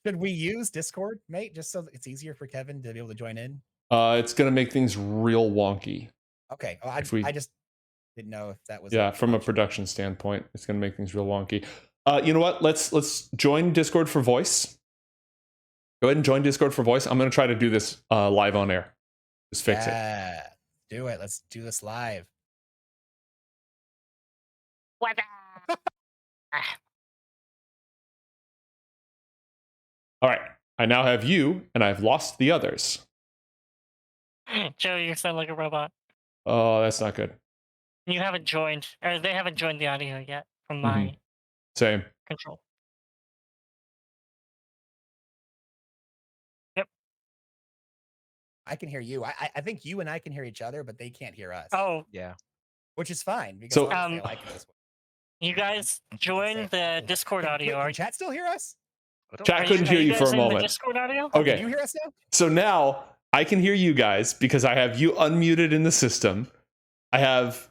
Should we use Discord, mate, just so it's easier for Kevin to be able to join in? It's going to make things real wonky. Okay. Oh, I just didn't know if that was. Yeah, from a production standpoint, it's going to make things real wonky. You know what? Let's join Discord for voice. Go ahead and join Discord for voice. I'm going to try to do this live on air. Just fix it. Yeah, do it. Let's do this live. All right. I now have you, and I've lost the others. Joe, you sound like a robot. Oh, that's not good. You haven't joined, or they haven't joined the audio yet from my Same. control. I can hear you. I think you and I can hear each other, but they can't hear us. Oh, Yeah. Which is fine because So- honestly, I like it this way. you guys join the Discord audio. Wait, can chat still hear us? Chat couldn't hear you for guys a in the moment. Discord audio? Can Okay. you hear us now? So now I can hear you guys because I have you unmuted in the system. I have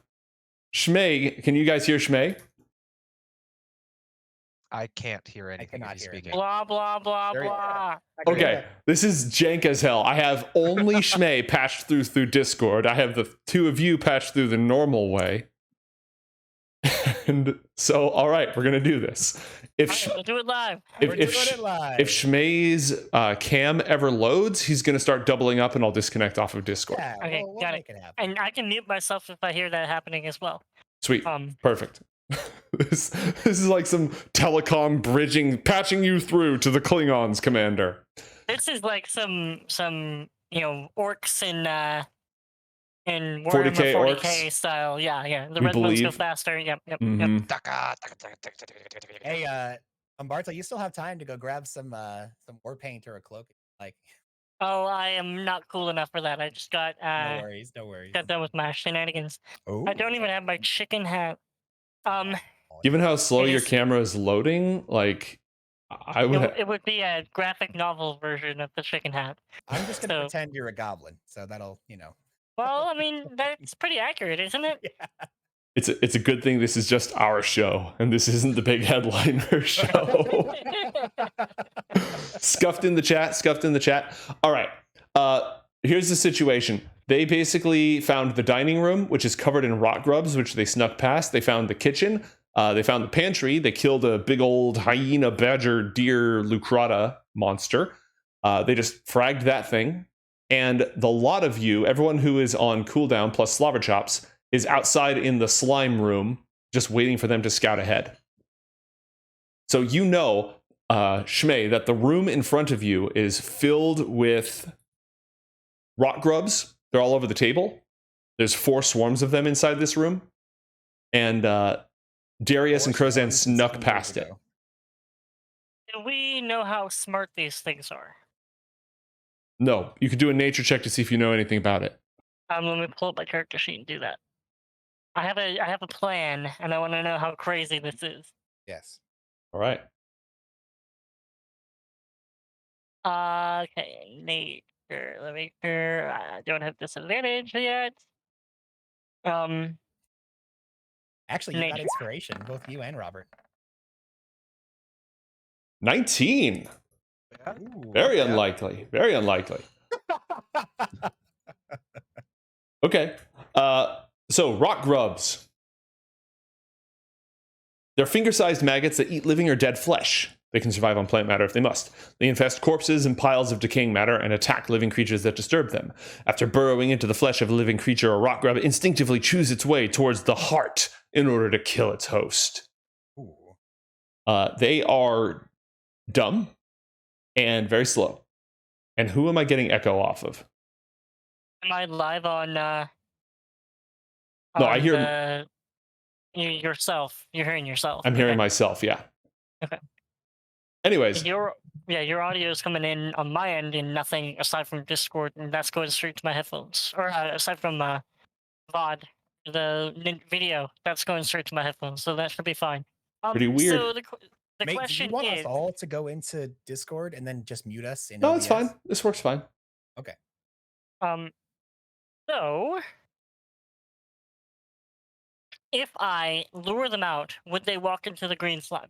Schmae. Can you guys hear Schmae? I can't hear anything cannot he's hear him. speaking. Blah blah blah There you blah. Okay, this is jank as hell. I have only Schmae patched through Discord. I have the two of you patched through the normal way. And so, all right, we're gonna do this. If Alright, we'll do it live. if We're if, doing Sh- it live. if Schmae's cam ever loads, he's gonna start doubling up, and I'll disconnect off of Discord. Yeah, Okay, we'll got make it happen. And I can mute myself if I hear that happening as well. Sweet, Um, perfect. This is like some telecom bridging, patching you through to the Klingons, Commander. this is like some orcs in Warhammer 40K 40K orcs. style. Yeah. The We red ones go believe. faster. Yep. Mhm. Hey, Umberto, you still have time to go grab some war paint or a cloak. Like, Oh, I am not cool enough for that. I just got no worries, no worries. got done with my shenanigans. Oh, I don't even have my chicken hat. Given how slow It your is- camera is loading, like I would. It would be a graphic novel version of the chicken hat. I'm just gonna So- pretend you're a goblin, so that'll, Well, I mean, that's pretty accurate, isn't it? Yeah. It's a good thing this is just our show, and this isn't the big headliner show. Scuffed in the chat. All right. Here's the situation. They basically found the dining room, which is covered in rot grubs, which they snuck past. They found the kitchen. They found the pantry. They killed a big old hyena, badger, deer, lucrata monster. They just fragged that thing. And the lot of you, everyone who is on cooldown plus slobber chops, is outside in the slime room, just waiting for them to scout ahead. So you know, Schmae, that the room in front of you is filled with rot grubs. They're all over the table. There's 4 swarms of them inside this room. And Darius and Crozan snuck past it. Do we know how smart these things are? No, you could do a nature check to see if you know anything about it. Let me pull up my character sheet and do that. I have a plan, and I want to know how crazy this is. Yes. All right. Okay, nature. Let me make sure I don't have disadvantage yet. Actually, you got Nature. inspiration, both you and Robert. 19. Ooh, Very okay. unlikely. Very unlikely. Okay. So rock grubs. They're finger-sized maggots that eat living or dead flesh. They can survive on plant matter if they must. They infest corpses and piles of decaying matter and attack living creatures that disturb them. After burrowing into the flesh of a living creature, a rock grub instinctively chews its way towards the heart in order to kill its host. Ooh. They are dumb and very slow. And who am I getting echo off of? Am I live on? No, I hear. Yourself. You're hearing yourself. I'm hearing okay. myself. Yeah. Okay. Anyways, Your audio is coming in on my end and nothing aside from Discord, and that's going straight to my headphones. Or aside from VOD, the video, that's going straight to my headphones, so that should be fine. Pretty weird. So the Mate, do you question want is, us all to go into Discord and then just mute us in no, OBS? it's fine. This works fine. Okay. so if I lure them out, would they walk into the green slime?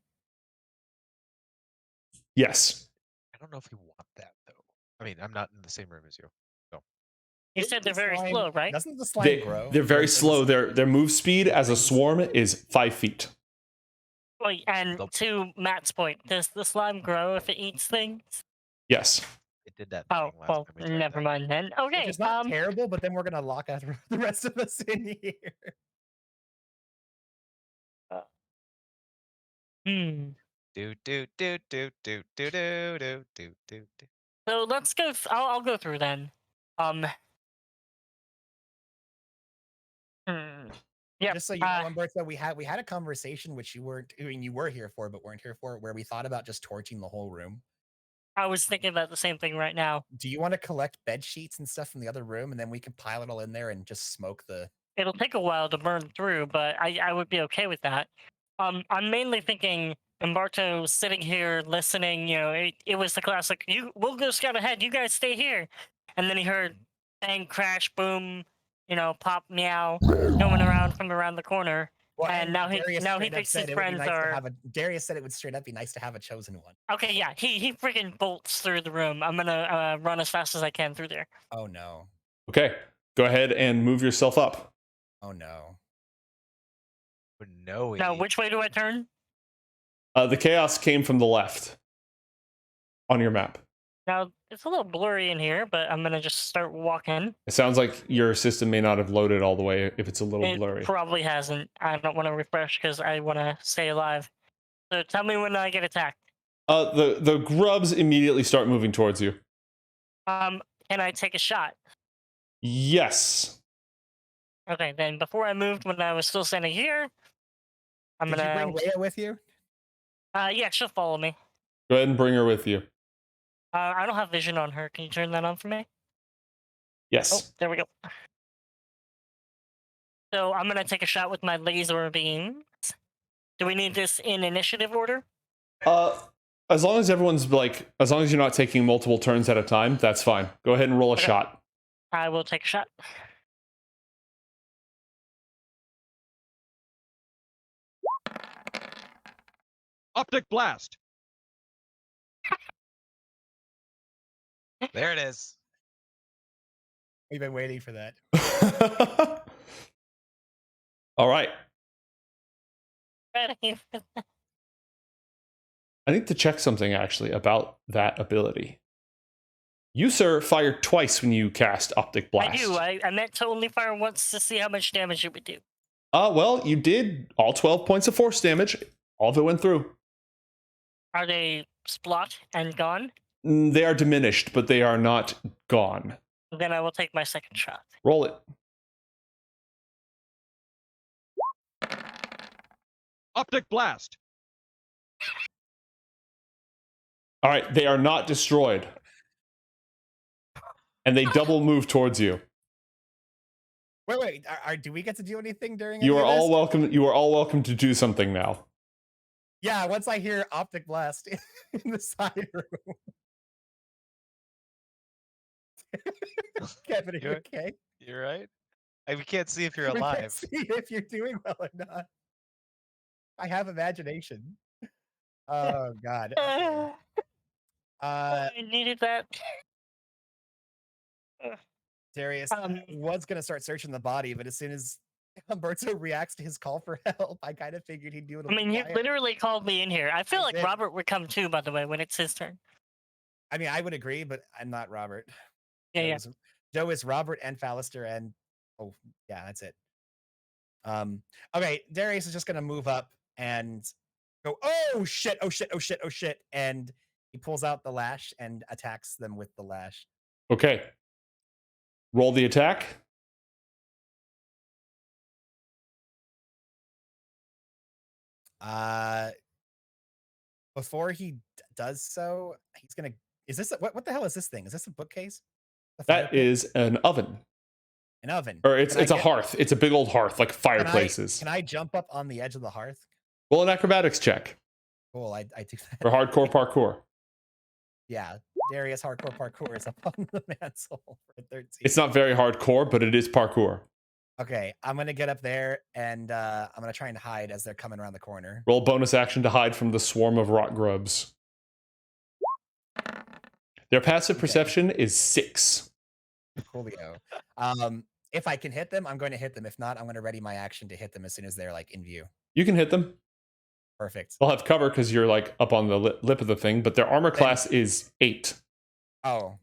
Yes. I don't know if you want that though. I mean, I'm not in the same room as you. You said they're very slow, right? Doesn't the slime grow? They're very Or is it slow. the Their move speed as a swarm is 5 feet. Wait, and Nope. to Matt's point, does the slime grow if it eats things? Yes. It did that. Oh, thing last well, time we tried never that. mind then. Okay, Which is not terrible, but then we're gonna lock out the rest of us in here. Do do do do do do do do do do. So let's go. I'll go through then. Yeah. Just so you know, Umberto, we had a conversation which you weren't. I mean, you were here for, but weren't here for, where we thought about just torching the whole room. I was thinking about the same thing right now. Do you want to collect bed sheets and stuff from the other room, and then we can pile it all in there and just smoke the? It'll take a while to burn through, but I would be okay with that. I'm mainly thinking Umberto sitting here listening. You know, it was the classic. We'll go scout ahead. You guys stay here, and then he heard bang, crash, boom. You know, pop, meow, coming around from around the corner. Well, and now he Darius thinks said his it would be friends nice to are. have Darius said it would straight up be nice to have a chosen one. Okay, yeah, he freaking bolts through the room. I'm gonna run as fast as I can through there. Oh no. Okay. Go ahead and move yourself up. Oh no. No. Now, which way do I turn? The chaos came from the left on your map. Now, it's a little blurry in here, but I'm gonna just start walking. It sounds like your system may not have loaded all the way if it's a little blurry. It probably hasn't. I don't want to refresh because I want to stay alive. So tell me when I get attacked. The grubs immediately start moving towards you. Can I take a shot? Yes. Okay, then before I moved, when I was still standing here, Did you bring Leia with you? Yeah, she'll follow me. Go ahead and bring her with you. I don't have vision on her. Can you turn that on for me? Yes. Oh, there we go. So I'm gonna take a shot with my laser beams. Do we need this in initiative order? As long as as long as you're not taking multiple turns at a time, that's fine. Go ahead and roll a shot. I will take a shot. Optic blast. There it is. We've been waiting for that. All right. Ready. I need to check something actually about that ability. You, sir, fired twice when you cast Optic Blast. I do. I meant to only fire once to see how much damage it would do. Well, you did all 12 points of force damage. All of it went through. Are they splot and gone? They are diminished, but they are not gone. Then I will take my second shot. Roll it. Optic blast. All right, they are not destroyed. And they double move towards you. Wait. Do we get to do anything during? You any are of this? all welcome. You are all welcome to do something now. Yeah, once I hear Optic Blast in the side room. Kevin, are you okay? You're right. We can't see if you're We can't alive. see if you're doing well or not. I have imagination. Oh God. Okay. Uh, I needed that. Darius was gonna start searching the body, but as soon as Umberto reacts to his call for help, I kind of figured he'd do it. I mean, you literally called me in here. I feel I like did. Robert would come too, by the way, when it's his turn. I mean, I would agree, but I'm not Robert. Yeah, Joe is Robert and Fallister, and oh yeah, that's it. Okay, Darius is just gonna move up and go, oh shit, oh shit, oh shit, oh shit, and he pulls out the lash and attacks them with the lash. Okay. Roll the attack. Before he does so, he's gonna. Is this what the hell is this thing? Is this a bookcase? A fire That pit? is an oven. An oven. Or it's a hearth. It's a big old hearth, like fireplaces. Can I jump up on the edge of the hearth? Roll an acrobatics check Cool, I do that. for hardcore parkour. Yeah, Darius hardcore parkour is up on the mantle for 13. It's not very hardcore, but it is parkour. Okay, I'm gonna get up there and I'm gonna try and hide as they're coming around the corner. Roll bonus action to hide from the swarm of rot grubs. Their passive perception is 6. Coolio. If I can hit them, I'm going to hit them. If not, I'm going to ready my action to hit them as soon as they're like in view. You can hit them. Perfect. They'll have cover because you're like up on the lip of the thing, but their armor class is 8. Oh,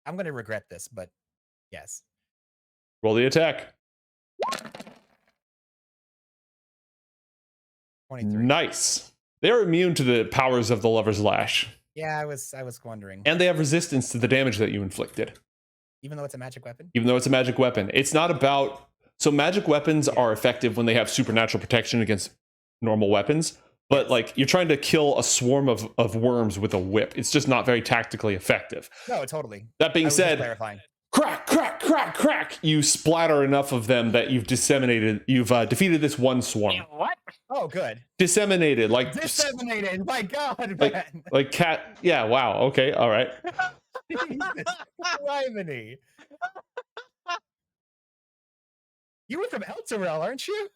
I'm going to regret this, but yes. Roll the attack. 23. Nice. They're immune to the powers of the Lover's Lash. Yeah, I was wondering. And they have resistance to the damage that you inflicted. Even though it's a magic weapon? Even though it's a magic weapon. It's not about... So magic weapons are effective when they have supernatural protection against normal weapons. But like you're trying to kill a swarm of worms with a whip. It's just not very tactically effective. No, totally. That being said, clarifying. Crack, crack, crack, crack. You splatter enough of them that you've defeated this one swarm. You what? Oh, good. Disseminated, like Disseminated. My God, like, man. like cat. Yeah. Wow. Okay. All right. Criminy. You were from Elturel, aren't you?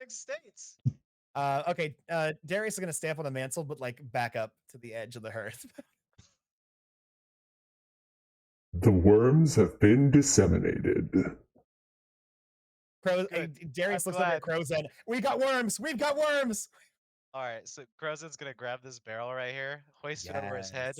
6 states. Okay. Darius is gonna stay up on the mantle, but like back up to the edge of the hearth. The worms have been disseminated. Darius looks at Crows and we got worms. We've got worms. All right, so Crozen's gonna grab this barrel right here, hoist it over his head,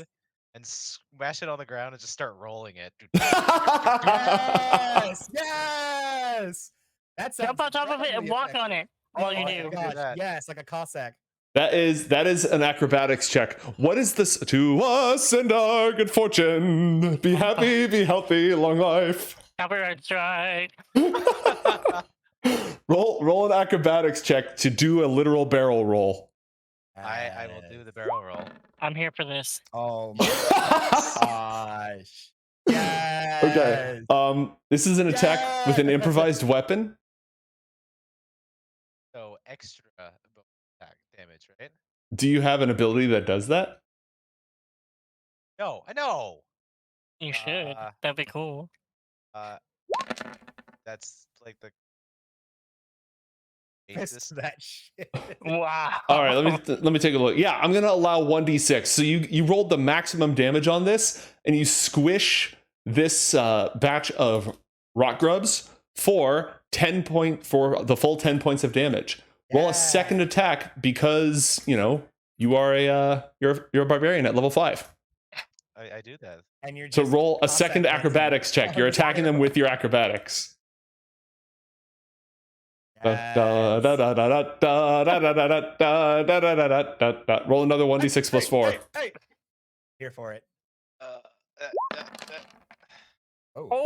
and smash it on the ground and just start rolling it. Yes, yes. That's Jump on top of it and walk on it while you do. Gosh, yes, like a Cossack. That is an acrobatics check. What is this? To us and our good fortune. Be happy, be healthy, long life. Copyright strike. Roll an acrobatics check to do a literal barrel roll. I will do the barrel roll. I'm here for this. Oh my gosh. Yes. Okay. This is an attack with an improvised weapon. So extra attack damage, right? Do you have an ability that does that? No, I know. You should. That'd be cool. That's like the It's that shit. Wow. All right, let me take a look. Yeah, I'm gonna allow 1d6. So you rolled the maximum damage on this, and you squish this batch of rot grubs for the full 10 points of damage. Yeah. Roll a second attack because you are you're a barbarian at level 5. I do that. And you're so roll a second acrobatics check. You're attacking them with your acrobatics. Roll another 1d6 plus 4. Hey. Here for it. That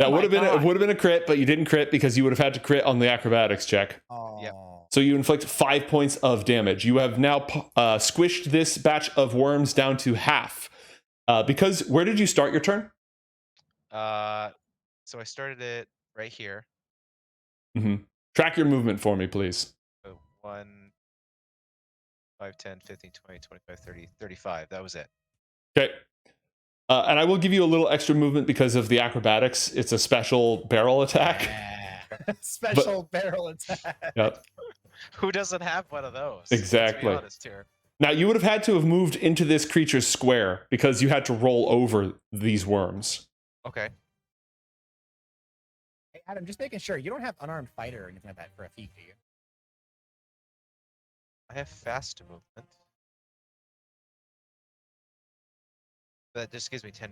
would have been a crit, but you didn't crit because you would have had to crit on the acrobatics check. Yep. So you inflict 5 points of damage. You have now squished this batch of worms down to half. Because where did you start your turn? So I started it right here. Mm-hmm. Track your movement for me, please. 1, 5, 10, 15, 20, 25, 30, 35. That was it. Okay. And I will give you a little extra movement because of the acrobatics. It's a special barrel attack. Yeah. Special barrel attack. Yep. Who doesn't have one of those? Exactly. Let's be honest here. Now, you would have had to have moved into this creature's square because you had to roll over these worms. Okay. Hey, Adam, just making sure you don't have unarmed fighter or anything like that for a feat, do you? I have fast movement. That just gives me 10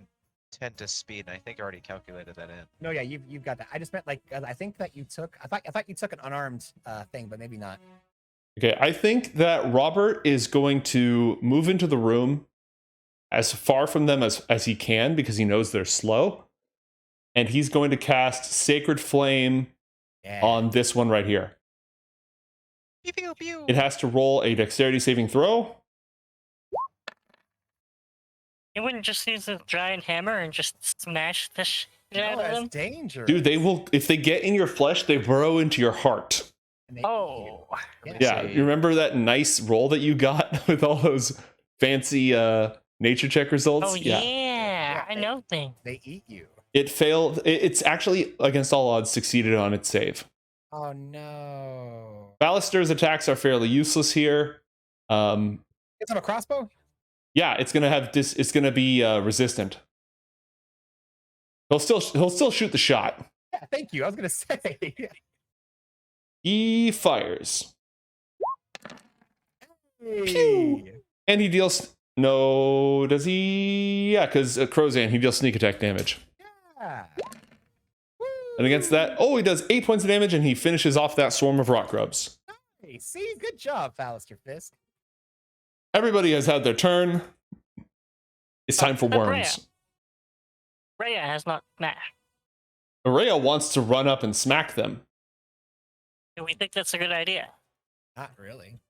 to speed, and I think I already calculated that in. No, yeah, you've got that. I just meant like I think that you took. I thought you took an unarmed thing, but maybe not. Okay, I think that Robert is going to move into the room as far from them as he can because he knows they're slow. And he's going to cast Sacred Flame on this one right here. Pew, pew, pew. It has to roll a dexterity saving throw. You wouldn't just use a giant hammer and just smash the shit out of that's them? dangerous. Dude, they will, if they get in your flesh, they burrow into your heart. And they Oh. eat you. Yeah, you remember that nice roll that you got with all those fancy nature check results? Oh, yeah. I know things. They eat you. It failed. It's actually, against all odds, succeeded on its save. Oh no. Ballister's attacks are fairly useless here. It's on a crossbow? Yeah, it's gonna have this. It's gonna be resistant. He'll still shoot the shot. Yeah, thank you. I was gonna say. He fires. Hey. And he deals. No, does he? Yeah, because Crozan, he deals sneak attack damage. Yeah. And against that, oh, he does 8 points of damage, and he finishes off that swarm of rock grubs. Hey, see, good job, Ballister Fisk. Everybody has had their turn. It's time for But worms. Rhea has not smashed. Araya wants to run up and smack them. Do we think that's a good idea? Not really.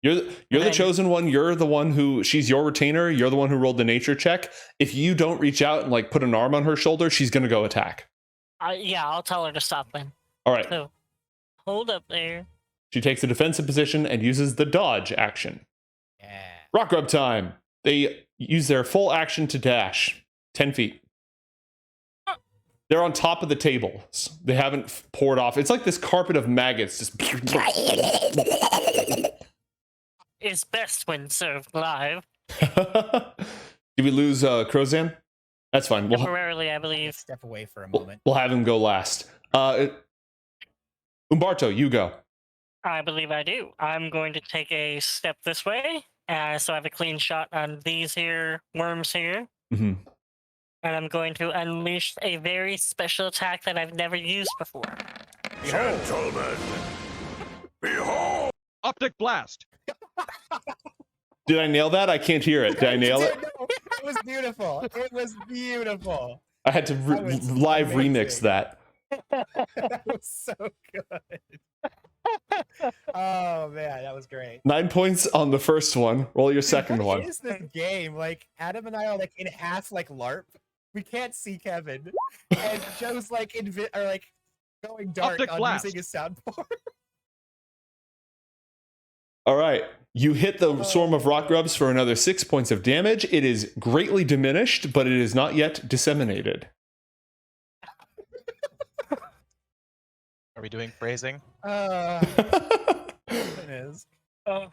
You're the Then- chosen one. You're the one who, she's your retainer. You're the one who rolled the nature check. If you don't reach out and like put an arm on her shoulder, she's going to go attack. Yeah, I'll tell her to stop then. All right. So, hold up there. She takes a defensive position and uses the dodge action. Yeah. Rock grub time. They use their full action to dash 10 feet. They're on top of the tables. They haven't poured off. It's like this carpet of maggots. Just It's best when served live. Did we lose Crozan? That's fine. Temporarily, I believe. Step away for a moment. We'll have him go last. Umberto, you go. I believe I do. I'm going to take a step this way. So I have a clean shot on these here worms here. Mm-hmm. And I'm going to unleash a very special attack that I've never used before. Gentlemen, behold! Optic blast. Did I nail that? I can't hear it. Did I nail it? No, it was beautiful. It was beautiful. I had to That was live amazing. remix that. That was so good. Oh man, that was great. 9 points on the first one. Roll your second What one. is this game? Like Adam and I are like in half like LARP. We can't see Kevin, and Joe's like going dark Optic on blast. using his soundboard. All right. You hit the swarm of rock grubs for another 6 points of damage. It is greatly diminished, but it is not yet disseminated. Are we doing phrasing? It is. Oh,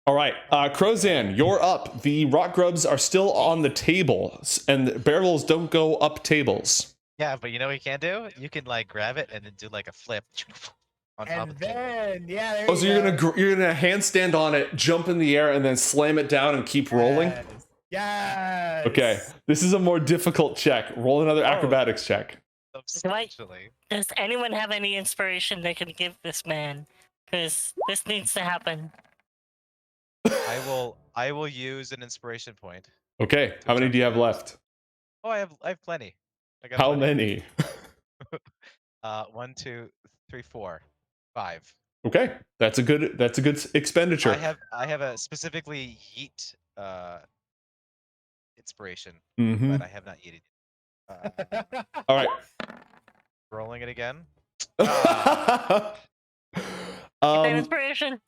All right, Crozan, you're up. The rock grubs are still on the table, and barrels don't go up tables. Yeah, but you know what you can do? You can like grab it and then do like a flip on top And of the table. then, yeah, there Oh, you so you're go. gonna handstand on it, jump in the air, and then slam it down and keep rolling. Yes. Yes. Okay, this is a more difficult check. Roll another acrobatics check. Substantially. does anyone have any inspiration they can give this man? Because this needs to happen. I will use an inspiration point. Okay, how many do you have left? Oh, I have plenty. I got How plenty. many? 1, 2, 3, 4, 5. Okay, that's a good expenditure. I have a specifically yeet inspiration, Mhm. but I have not yeeted it. All right. Rolling it again. That um, inspiration?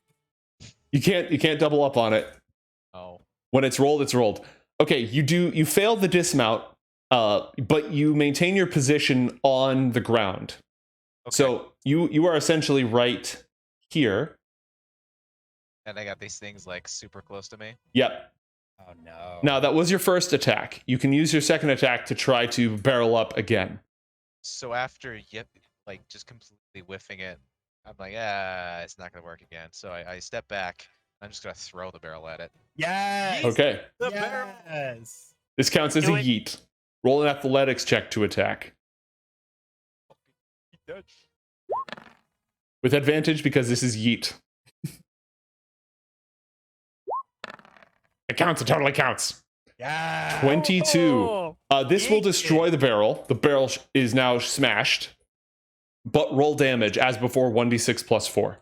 you can't double up on it. Oh. When it's rolled, it's rolled. Okay, you fail the dismount, but you maintain your position on the ground. Okay. So you are essentially right here. And I got these things like super close to me. Yep. Oh no. Now, that was your first attack. You can use your second attack to try to barrel up again. So after like just completely whiffing it, I'm like, it's not gonna work again. So I step back. I'm just gonna throw the barrel at it. Yes. Okay. The barrel. Yes. This counts as a Do it. yeet. Roll an athletics check to attack. With advantage because this is yeet. It counts. It totally counts. Yeah. 22. Oh, This will yeet. destroy the barrel. The barrel is now smashed. But roll damage as before, 1d6 plus 4.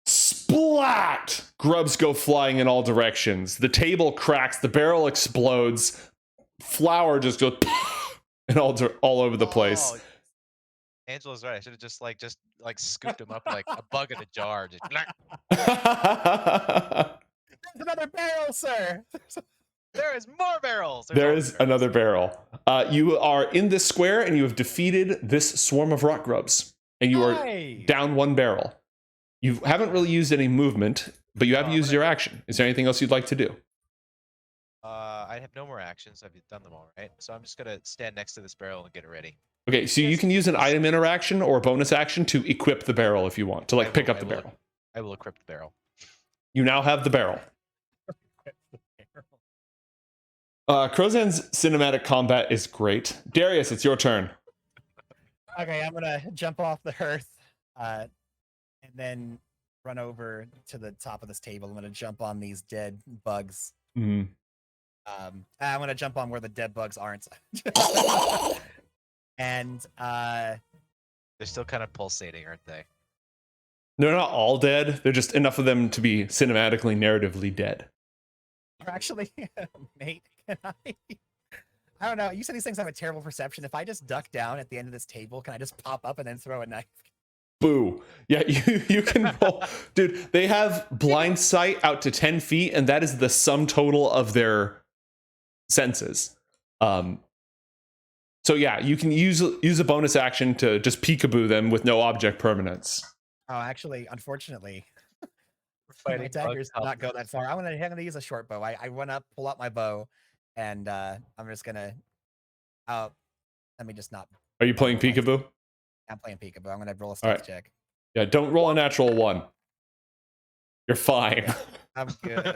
Splat! Grubs go flying in all directions. The table cracks. The barrel explodes. Flour just goes and all over the place. Oh, Angela's right. I should have just scooped him up like a bug in a jar. Just, There's another barrel, sir. there is more barrels. There is another barrel. You are in this square and you have defeated this swarm of rock grubs. And you are Nice. down one barrel. You haven't really used any movement, but you have used your action. Is there anything else you'd like to do? I have no more actions. I've done them all, right? So I'm just gonna stand next to this barrel and get it ready. Okay, so you can use an item interaction or a bonus action to equip the barrel if you want, to like pick up the barrel. I will equip the barrel. You now have the barrel. Crozan's cinematic combat is great. Darius, it's your turn. Okay, I'm gonna jump off the hearth, and then run over to the top of this table. I'm gonna jump on these dead bugs. Mhm. I'm gonna jump on where the dead bugs aren't. And They're still kind of pulsating, aren't they? They're not all dead. They're just enough of them to be cinematically, narratively dead. actually, mate, can I don't know. You said these things have a terrible perception. If I just duck down at the end of this table, can I just pop up and then throw a knife? Boo. Yeah, you can roll. Dude, they have blind sight out to 10 feet, and that is the sum total of their senses. So yeah, you can use a bonus action to just peekaboo them with no object permanence. Oh, actually, unfortunately, Fighting my daggers bugs did not go that far. I'm gonna use a short bow. I run up, pull out my bow, and I'm just gonna. Let me just not. Are you playing peekaboo? I'm playing peekaboo. I'm gonna roll a All stealth right. check. Yeah, don't roll a natural 1. You're fine. I'm good.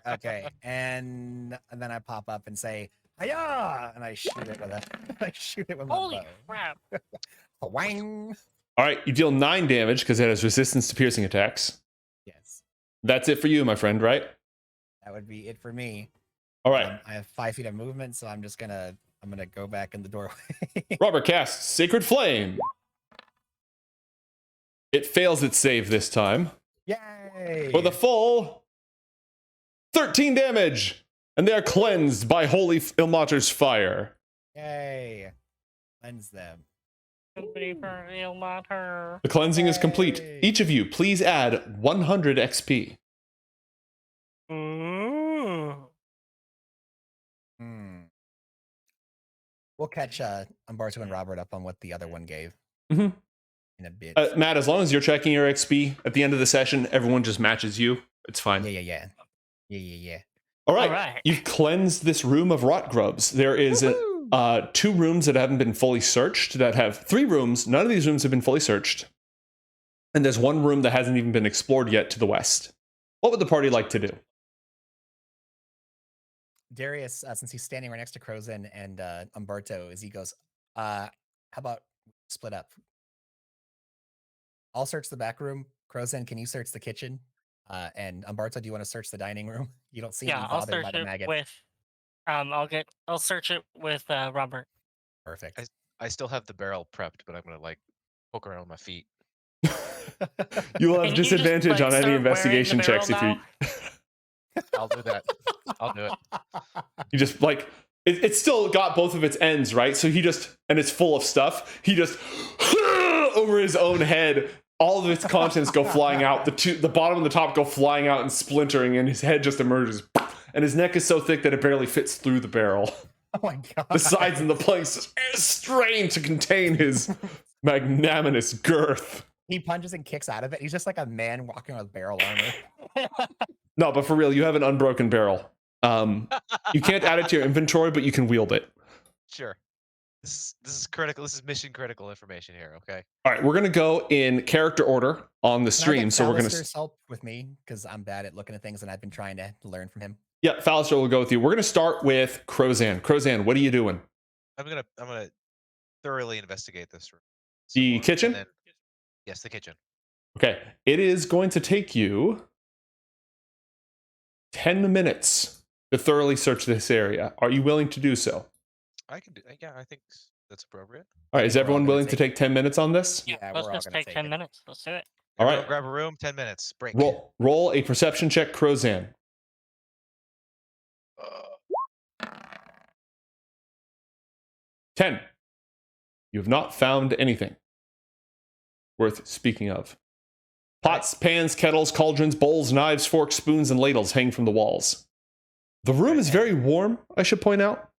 Okay, and then I pop up and say, "Hiya!" and I shoot it with my Holy bow. crap! Wang! All right, you deal 9 damage because it has resistance to piercing attacks. Yes, That's it for you, my friend, right? that would be it for me. All right. I have 5 feet of movement, so I'm gonna go back in the doorway. Robert casts Sacred Flame. It fails its save this time. Yay! For the full 13 damage. And they are cleansed by Holy Ilmater's fire. Yay! Cleanse them. Somebody for real, not her. The cleansing is complete. Yay. Each of you, please add 100 XP. Ooh. We'll catch Umberto and Robert up on what the other one gave Mhm. in a bit. Matt, as long as you're checking your XP at the end of the session, everyone just matches you. It's fine. Yeah. All right. All right. You've cleansed this room of rot grubs. There is 2 rooms that haven't been fully searched, that have 3 rooms. None of these rooms have been fully searched. And there's 1 room that hasn't even been explored yet to the west. What would the party like to do? Darius, since he's standing right next to Crozin and Umberto, as he goes, how about split up? I'll search the back room. Crozin, can you search the kitchen? And Umberto, do you want to search the dining room? You don't seem to Yeah, be I'll bothered search by the it maggot. with. I'll search it with Robert. Perfect. I still have the barrel prepped, but I'm gonna like poke around with my feet. You will have Can you just, disadvantage like, on any start wearing the investigation checks if barrel you. I'll do that. I'll do it. You just like it's still got both of its ends, right? So he just, and it's full of stuff. He just over his own head, all of its contents go flying out. The bottom and the top go flying out and splintering, and his head just emerges. And his neck is so thick that it barely fits through the barrel. Oh my god. The sides and the planks just strain to contain his magnanimous girth. He punches and kicks out of it. He's just like a man walking with barrel armor. No, but for real, you have an unbroken barrel. You can't add it to your inventory, but you can wield it. Sure. This is critical. This is mission critical information here. Okay. All right, we're gonna go in character order on the Can I stream. get So we're gonna. Ballister's help with me because I'm bad at looking at things and I've been trying to learn from him. Yeah, Fallister will go with you. We're gonna start with Crozan. Crozan, what are you doing? I'm gonna thoroughly investigate this room. The some more, kitchen? and then- yes, the kitchen. Okay, it is going to take you 10 minutes to thoroughly search this area. Are you willing to do so? I can do. Yeah, I think that's appropriate. All right, is We're all everyone gonna willing to take 10 minutes on this? Yeah, Let's we're all just gonna take take 10 it. minutes. Let's do it. All Everyone right. grab a room. 10 minutes. Break. Roll a perception check, Crozan. 10. You have not found anything worth speaking of. Pots, pans, kettles, cauldrons, bowls, knives, forks, spoons, and ladles hang from the walls. The room is very warm, I should point out.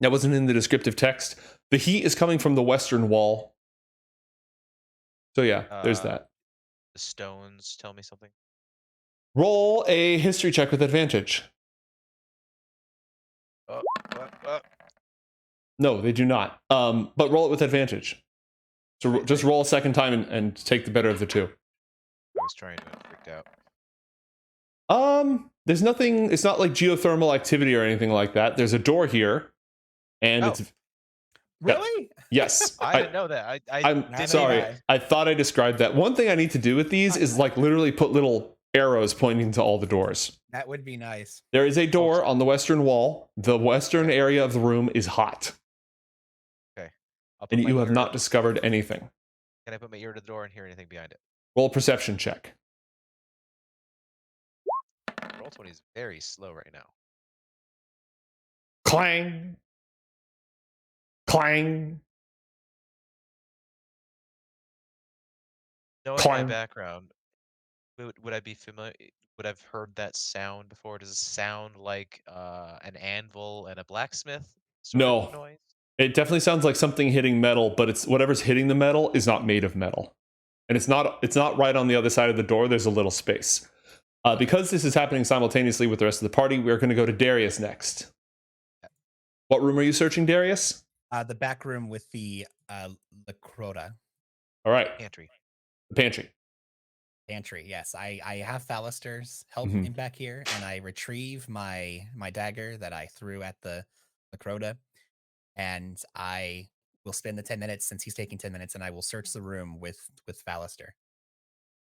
That wasn't in the descriptive text. The heat is coming from the western wall. So yeah, there's that. The stones tell me something. Roll a history check with advantage. No, they do not. But roll it with advantage. So just roll a second time and take the better of the two. I was trying to freak out. There's nothing. It's not like geothermal activity or anything like that. There's a door here, and Oh. it's Really? yes. I didn't know that. I'm Neither sorry. did I thought I described that. One thing I need to do with these is like literally put little arrows pointing to all the doors. That would be nice. There is a door on the western wall. The western area of the room is hot, I'll put and my you have ear- not discovered anything. Can I put my ear to the door and hear anything behind it? Roll a perception check. Roll 20 is very slow right now. Clang. Clang. Knowing Clang. my background, would I be familiar? Would I've heard that sound before? Does it sound like an anvil and a blacksmith? Sort No. of noise? It definitely sounds like something hitting metal, but it's whatever's hitting the metal is not made of metal. And it's not right on the other side of the door. There's a little space. Because this is happening simultaneously with the rest of the party, we're going to go to Darius next. What room are you searching, Darius? The back room with the Lacrota All right, Pantry. the pantry. pantry. Yes, I have Fallister's help Mhm. in back here, and I retrieve my dagger that I threw at the Lacrota, and I will spend the 10 minutes since he's taking 10 minutes, and I will search the room with Fallister.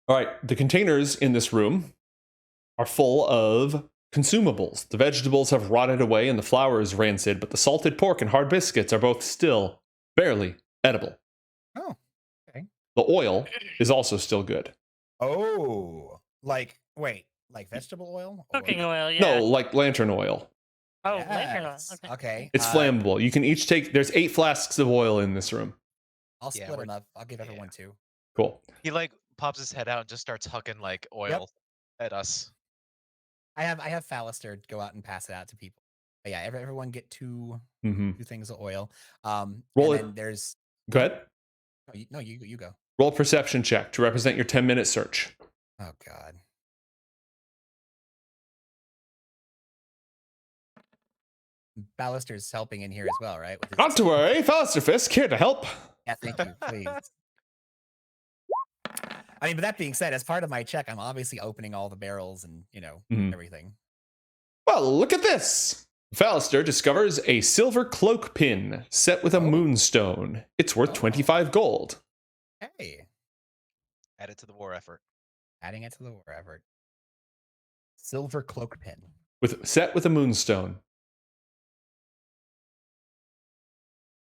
All right, the containers in this room are full of consumables. The vegetables have rotted away and the flour is rancid, but the salted pork and hard biscuits are both still barely edible. Oh, okay. The oil is also still good. Oh, like wait, like vegetable oil? Or- Cooking oil, yeah. No, like lantern oil. Oh, lantern oil. Yes, Okay. okay. It's flammable. You can each take, there's 8 flasks of oil in this room. I'll Yeah, split we're- them up. I'll give everyone 2. Cool. He like pops his head out and just starts hucking like oil at us. I have Fallister go out and pass it out to people. But yeah, everyone get 2 Mm-hmm. things of oil. Roll And it. then there's Go ahead. you go. Roll a perception check to represent your 10-minute search. Oh god. Ballister's helping in here as well, right? With his- Not to worry, Fallister Fisk here to help. Yeah, thank you. Please. I mean, but that being said, as part of my check, I'm obviously opening all the barrels and Mhm. everything. Well, look at this. Fallister discovers a silver cloak pin set with a moonstone. It's worth 25 gold. Hey, Add it to the war effort. adding it to the war effort. Silver cloak pin. Set with a moonstone.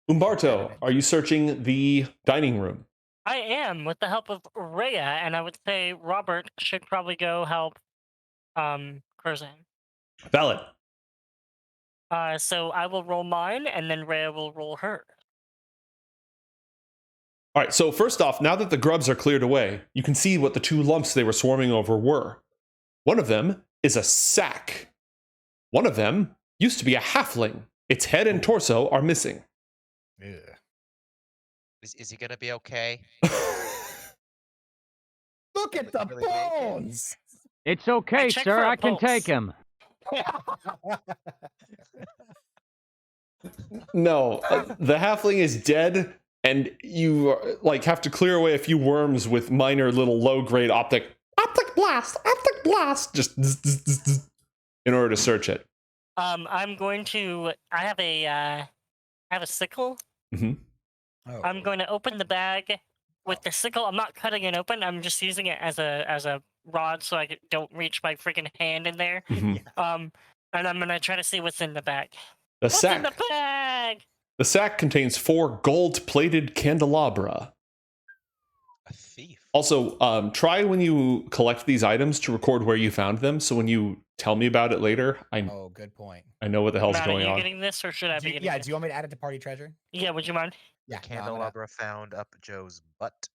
Umberto, are you searching the dining room? I am, with the help of Rhea, and I would say Robert should probably go help Curzan. Valid. So I will roll mine, and then Rhea will roll her. All right, so first off, now that the grubs are cleared away, you can see what the 2 lumps they were swarming over were. One of them is a sack. One of them used to be a halfling. Its head and torso are missing. Ugh. Is he gonna be okay? Look at the Really make it? bones. It's okay, checked sir. for a I can take pulse. him. No, the halfling is dead, and you like have to clear away a few worms with minor little low-grade optic blast, just in order to search it. I'm going to. I have a sickle. Hmm. Oh. I'm going to open the bag with the sickle. I'm not cutting it open. I'm just using it as a rod so I don't reach my freaking hand in there. Hmm. And I'm gonna try to see what's in the bag. The What's in the sack. bag? The sack contains 4 gold-plated candelabra. A thief. Also, try when you collect these items to record where you found them, so when you tell me about it later, Oh, good point. I know what the hell's Matt, going are you on. getting this, or should I be getting Yeah, this? do you want me to add it to party treasure? Yeah, would you mind? Yeah. The no, I'm gonna- candelabra found up Joe's butt.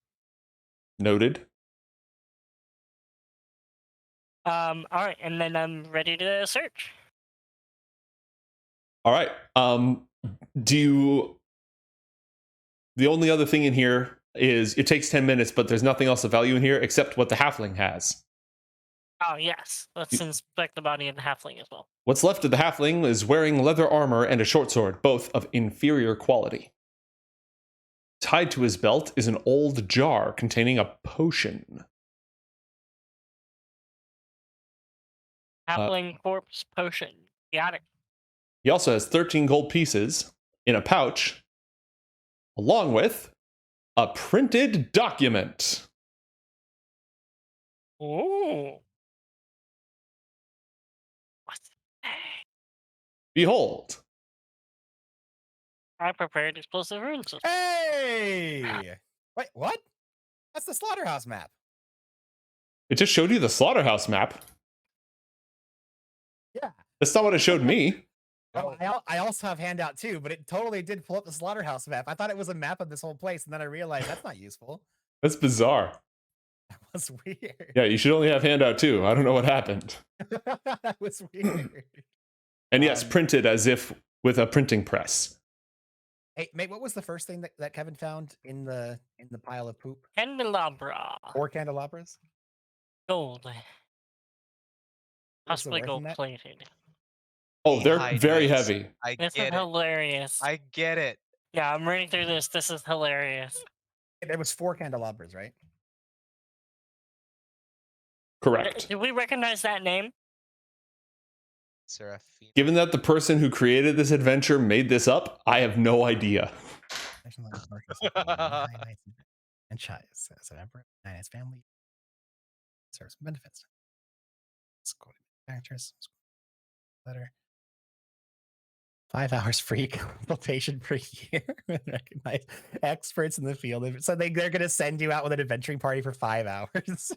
Noted. All right, and then I'm ready to search. All right. The only other thing in here is it takes 10 minutes, but there's nothing else of value in here except what the halfling has. Oh yes, let's inspect the body of the halfling as well. What's left of the halfling is wearing leather armor and a short sword, both of inferior quality. Tied to his belt is an old jar containing a potion. Halfling corpse potion. Got it. He also has 13 gold pieces in a pouch, along with a printed document. Ooh. What's that? Behold. I prepared explosive runes. Hey! Wait, what? That's the slaughterhouse map. It just showed you the slaughterhouse map. Yeah. That's not what it showed me. Oh, I also have handout too, but it totally did pull up the slaughterhouse map. I thought it was a map of this whole place, and then I realized that's not useful. That's bizarre. That was weird. Yeah, you should only have handout 2. I don't know what happened. That was weird. And yes, Um, printed as if with a printing press. Hey, mate, what was the first thing that Kevin found in the pile of poop? Candelabra. 4 candelabras? Gold. What's the Possibly worth in gold that? plated. Oh, they're High very nights. heavy. I This is get it. hilarious. I get it. Yeah, I'm reading through this. This is hilarious. There was 4 candelabras, right? Correct. Do we recognize that name? Seraphine. Given that the person who created this adventure made this up, I have no idea. Franchise as an emperor and his family serves benefits. Characters. Letter. 5 hours free consultation per year with recognized experts in the field. So they're going to send you out with an adventuring party for 5 hours.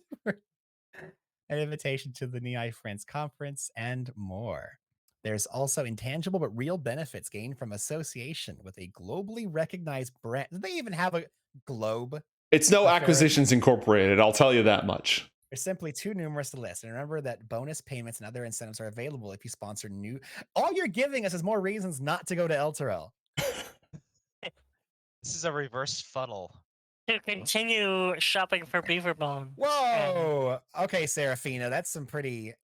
An invitation to the NEI Friends Conference and more. There's also intangible but real benefits gained from association with a globally recognized brand. Do they even have a globe? It's no Okay. Acquisitions Incorporated, I'll tell you that much. They're simply too numerous to list. And remember that bonus payments and other incentives are available if you sponsor new. All you're giving us is more reasons not to go to Elturel. This is a reverse funnel. To continue shopping for beaver bone. Whoa. Okay, Seraphina, that's some pretty.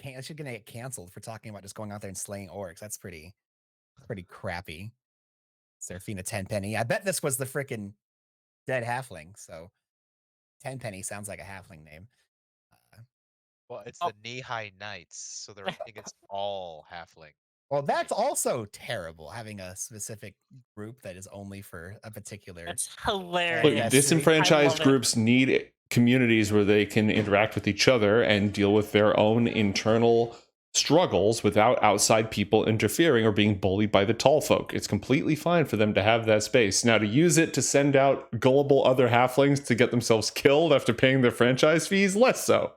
That should gonna get canceled for talking about just going out there and slaying orcs. That's pretty crappy. Seraphina Tenpenny. I bet this was the frickin' dead halfling. So Tenpenny sounds like a halfling name. Well, it's the knee-high knights, so they're I think it's all halfling. Well, that's also terrible, having a specific group that is only for a particular. That's Look, hilarious. Yes. disenfranchised I love it. groups need communities where they can interact with each other and deal with their own internal struggles without outside people interfering or being bullied by the tall folk. It's completely fine for them to have that space. Now, to use it to send out gullible other halflings to get themselves killed after paying their franchise fees, less so.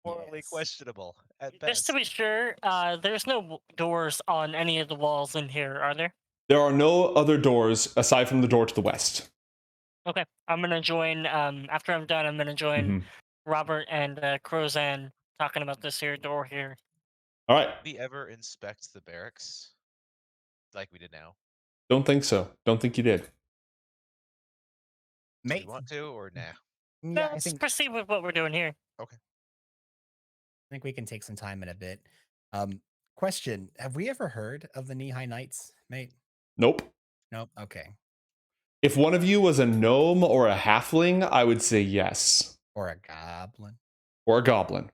Morally Yes. questionable at Just best. to be sure, there's no doors on any of the walls in here, are there? There are no other doors aside from the door to the west. Okay, I'm gonna join. After I'm done, I'm gonna join Mhm. Robert and Crozan talking about this here door here. All right. Did we ever inspect the barracks like we did now? Don't think so. Don't think you did. Do we Mate, want to or nah? Yeah, I Let's think proceed with what we're doing here. we can take some time in a bit. Question: have we ever heard of the Knee-High Knights, mate? Nope. Nope. Okay. If one of you was a gnome or a halfling, I would say yes. Or a goblin. Or a goblin.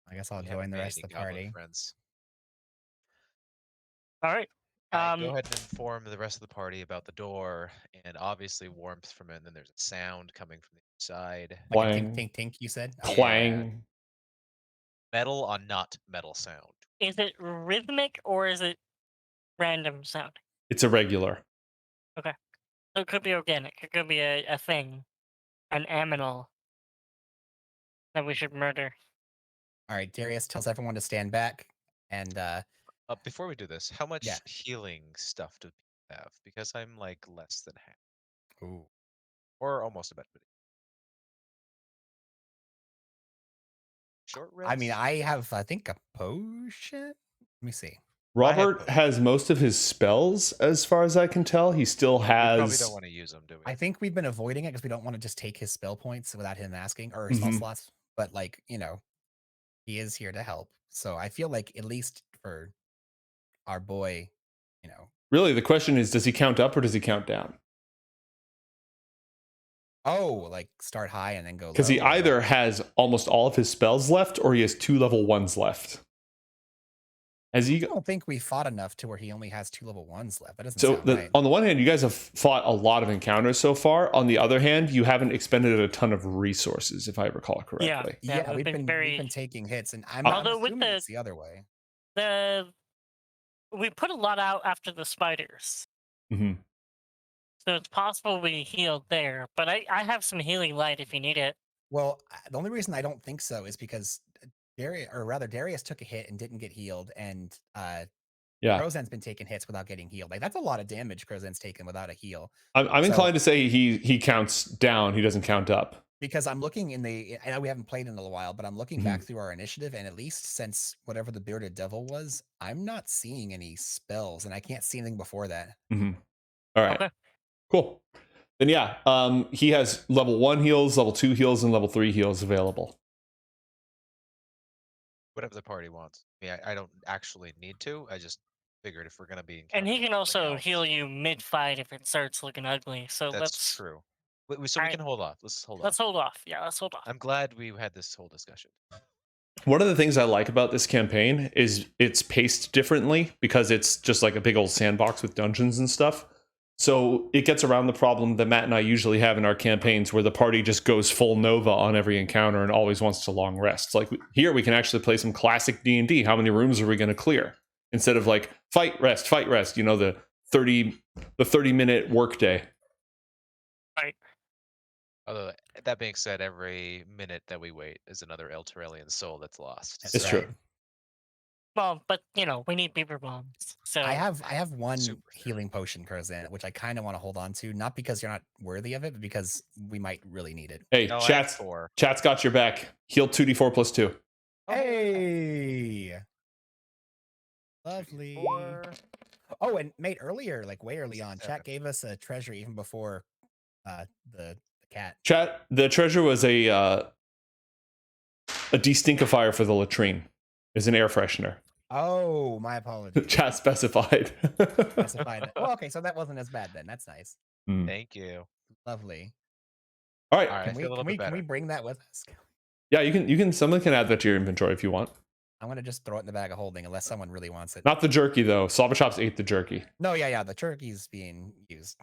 I guess I'll We haven't join the made rest any of the goblin party. friends. All right. Go ahead and inform the rest of the party about the door, and obviously warmth from it. And then there's a sound coming from the side. Like a Clang. tink, tink, tink, you said? Yeah. Clang. Metal on not metal sound. Is it rhythmic or is it random sound? It's irregular. So it could be organic. It could be a thing, an aminal that we should murder. All right, Darius tells everyone to stand back, and Before we do this, how much Yeah. healing stuff do people have? Because I'm like less than half, ooh. or almost about 50. Short rest. I mean, I have, I think, a potion. Let me see. Robert both. has most of his spells, as far as I can tell. He still We probably has. don't want to use them, do we? I think we've been avoiding it because we don't want to just take his spell points without him asking, or spell Mhm. slots. But like, he is here to help. So I feel like at least for our boy, Really, the question is, does he count up or does he count down? like start high and then go low. Because he or what? either has almost all of his spells left or he has 2 level 1s left. Has I he? don't think we fought enough to where he only has 2 level 1s left. That doesn't So sound right. on the one hand, you guys have fought a lot of encounters so far. On the other hand, you haven't expended a ton of resources, if I recall correctly. Yeah, we've we've been been very- taking hits, and I'm Although with assuming the- it's the other way. We put a lot out after the spiders, hmm so it's possible we healed there. But I have some healing light if you need it. Well, the only reason I don't think so is because Darius took a hit and didn't get healed, and Yeah, Crozan's been taking hits without getting healed. Like that's a lot of damage Crozan's taken without a heal. I'm So- inclined to say he counts down. He doesn't count up. Because I'm looking I know we haven't played in a while, but I'm looking back through our initiative, and at least since whatever the bearded devil was, I'm not seeing any spells, and I can't see anything before that. All right, Okay. cool. Then yeah, he has level 1 heals, level 2 heals, and level 3 heals available. Whatever the party wants. I mean, I don't actually need to. I just figured if we're gonna be. And he encountering can something also else, heal you mid-fight if it starts looking ugly. So That's let's true. So we Alright. can hold off. Let's hold let's off. hold off. Yeah, let's hold off. I'm glad we had this whole discussion. One of the things I like about this campaign is it's paced differently because it's just like a big old sandbox with dungeons and stuff. So it gets around the problem that Matt and I usually have in our campaigns where the party just goes full Nova on every encounter and always wants to long rest. Like here we can actually play some classic D&D. How many rooms are we going to clear? Instead of like fight, rest, the 30-minute workday. Although that being said, every minute that we wait is another Elturellian soul that's lost. That's It's right. true. Well, but we need beaver bombs. So I have one Super true. healing potion, Crozan, which I kind of want to hold on to, not because you're not worthy of it, but because we might really need it. Hey, No, I have chat's 4. got your back. Heal 2d4 plus 2. Hey, lovely. 4. Oh, and mate, earlier, like way early on, 7. chat gave us a treasure even before the cat. Chat, the treasure was a destinkifier for the latrine. Is an air freshener. Oh, my apologies. Chat specified. Specified that. Well, okay, so that wasn't as bad then. That's nice. Thank you. Lovely. All right. All right. I Can feel a little bit we better. bring that with us? Yeah, you can. Someone can add that to your inventory if you want. I'm gonna just throw it in the bag of holding unless someone really wants it. Not the jerky though. Slobberchops ate the jerky. No, yeah, the turkey's being used.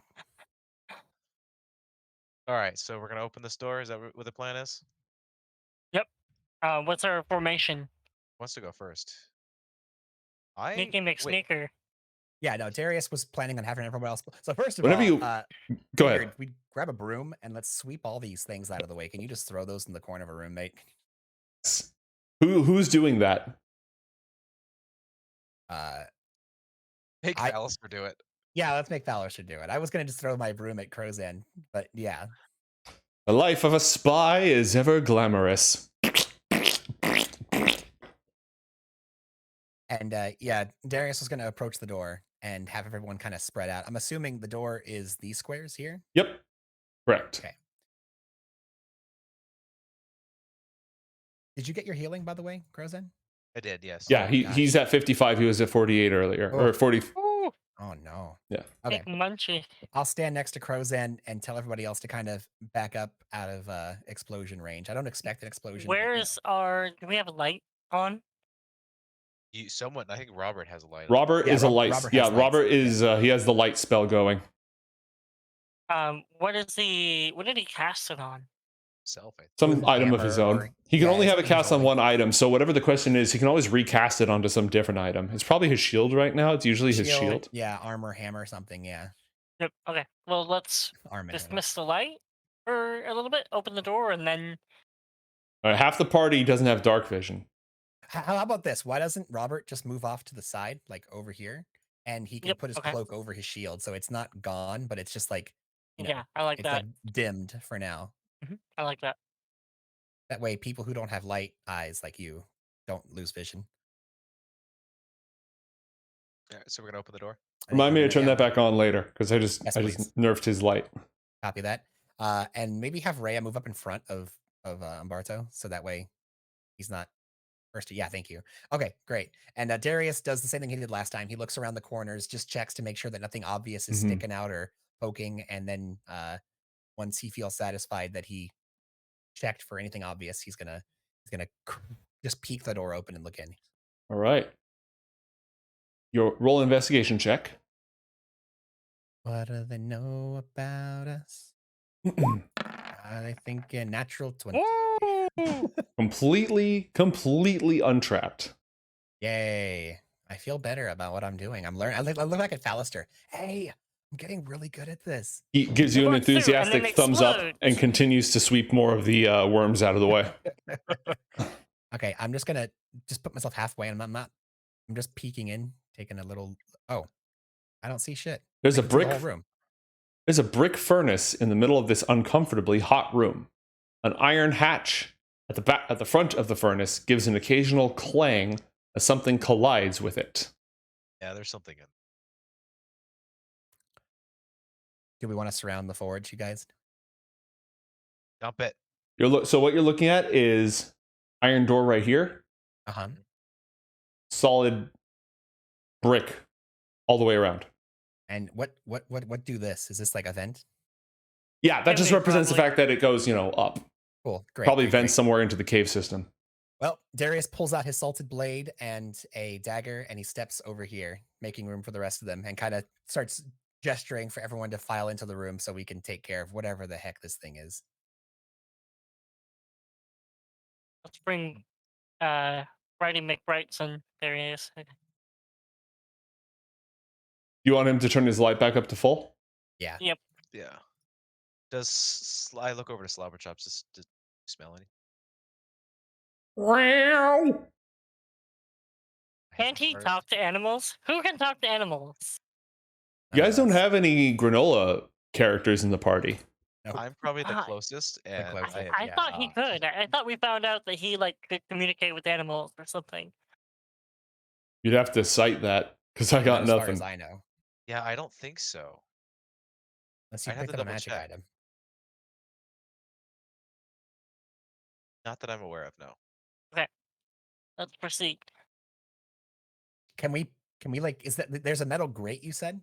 All right, so we're gonna open this door. Is that what the plan is? what's our formation? Who wants to go first? Sneaky Wait, McSneaker. Yeah, no, Darius was planning on having everyone else. So first of Whenever all, you- Go ahead. we grab a broom and let's sweep all these things out of the way. Can you just throw those in the corner of a room, mate? Who's doing that? Make I- Alistair do it. Yeah, let's make Valor should do it. I was gonna just throw my broom at Crozan, but yeah. The life of a spy is ever glamorous. And yeah, Darius was gonna approach the door and have everyone kind of spread out. I'm assuming the door is these squares here. Yep. Correct. Okay. Did you get your healing, by the way, Crozen? I did, yes. Yeah, Oh, he's gosh. at 55. He was at 48 earlier. Oh. Or 40. Ooh, Oh no. Yeah. Okay. big munchy. I'll stand next to Crozen and tell everybody else to kind of back up out of explosion range. I don't expect an explosion. but, you know. Where's our? Do we have a light on? Someone, I think Robert has a light on. Robert Yeah, is a light. Robert has Yeah, lights. Robert is he has the light spell going. What did he cast it on? Himself, I think. Some With item of his hammer own. or- He can yeah, only have it something cast on holding. one item. So whatever the question is, he can always recast it onto some different item. It's probably his shield right now. It's usually his shield. Yeah, armor, hammer, something. Yeah, Yep. Okay. Well, let's armor. hammer. dismiss the light for a little bit. Open the door, and then Half the party doesn't have dark vision. How about this? Why doesn't Robert just move off to the side, like over here, and he can Yep, put his okay. cloak over his shield, so it's not gone, but it's just like, you know, yeah, I like it's that. like dimmed for now. I like that. That way, people who don't have light eyes like you don't lose vision. All right, so we're gonna open the door. I think Remind we're me to gonna- turn yeah, that back on later because I just please. nerfed his light. Copy that. And maybe have Rhea move up in front of Umberto, so that way he's not first. Yeah, thank you. Okay, great. And Darius does the same thing he did last time. He looks around the corners, just checks to make sure that nothing obvious is Mhm. sticking out or poking, and then once he feels satisfied that he checked for anything obvious, he's gonna just peek the door open and look in. All right. Your roll investigation check. What do they know about us? Are they thinking natural 20? completely untrapped. Yay. I feel better about what I'm doing. I'm learning. I look back at Fallister. Hey, I'm getting really good at this. He gives you an Going through and then enthusiastic thumbs up explodes. and continues to sweep more of the worms out of the way. Okay, I'm just gonna put myself halfway, and I'm just peeking in, taking a little. Oh, I don't see shit. There's I a can see the brick. whole room. There's a brick furnace in the middle of this uncomfortably hot room. An iron hatch at the front of the furnace gives an occasional clang as something collides with it. Yeah, there's something in. Do we want to surround the forge, you guys? Dump it. So what you're looking at is iron door right here, Uh-huh. solid brick all the way around. And what do this? Is this like a vent? Yeah, that just Chimney, represents the probably. fact that it goes, up. Cool. Great. Probably great, vents great. somewhere into the cave system. Well, Darius pulls out his salted blade and a dagger, and he steps over here, making room for the rest of them, and kind of starts gesturing for everyone to file into the room so we can take care of whatever the heck this thing is. Let's bring Righty McBrightson. There he is. You want him to turn his light back up to full? Yeah. Yeah. I look over to Slobberchops? Does you smell any? Can't he talk to animals? Who can talk to animals? You guys don't None of us. have any granola characters in the party. Nope. I'm probably the Ah, closest, and closest. I thought he could. I thought we found out that he could communicate with animals or something. You'd have to cite that because I got Not as far nothing. as I know. Yeah, I don't think so. Unless you I'd have picked to up a double magic check. item. Not that I'm aware of. No. Let's proceed. Can we is that there's a metal grate you said?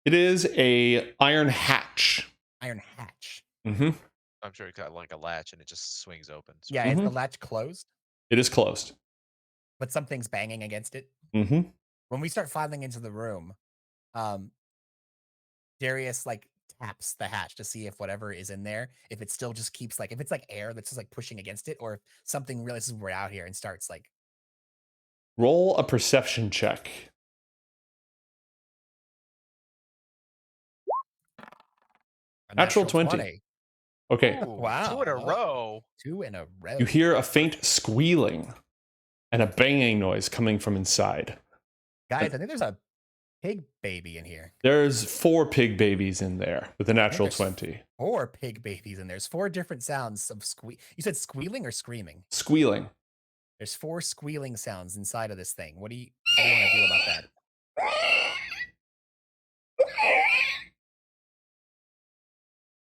It is a iron hatch. Iron hatch. Mm-hmm. I'm sure it's got like a latch, and it just swings open. So Yeah, is the latch closed? It is closed. But something's banging against it. Mm-hmm. When we start filing into the room, Darius taps the hatch to see if whatever is in there, if it still just keeps if it's air that's just pushing against it, or if something realizes we're out here and starts Roll a perception check. a Natural 20. Okay. Ooh, Wow. 2 in a row. 2 in a row. You hear a faint squealing and a banging noise coming from inside. Guys, I think there's a pig baby in here. There's 4 pig babies in there with a natural there's 20. 4 pig babies in there. There's 4 different sounds of You said squealing or screaming? Squealing. There's 4 squealing sounds inside of this thing. What do you want to do about that?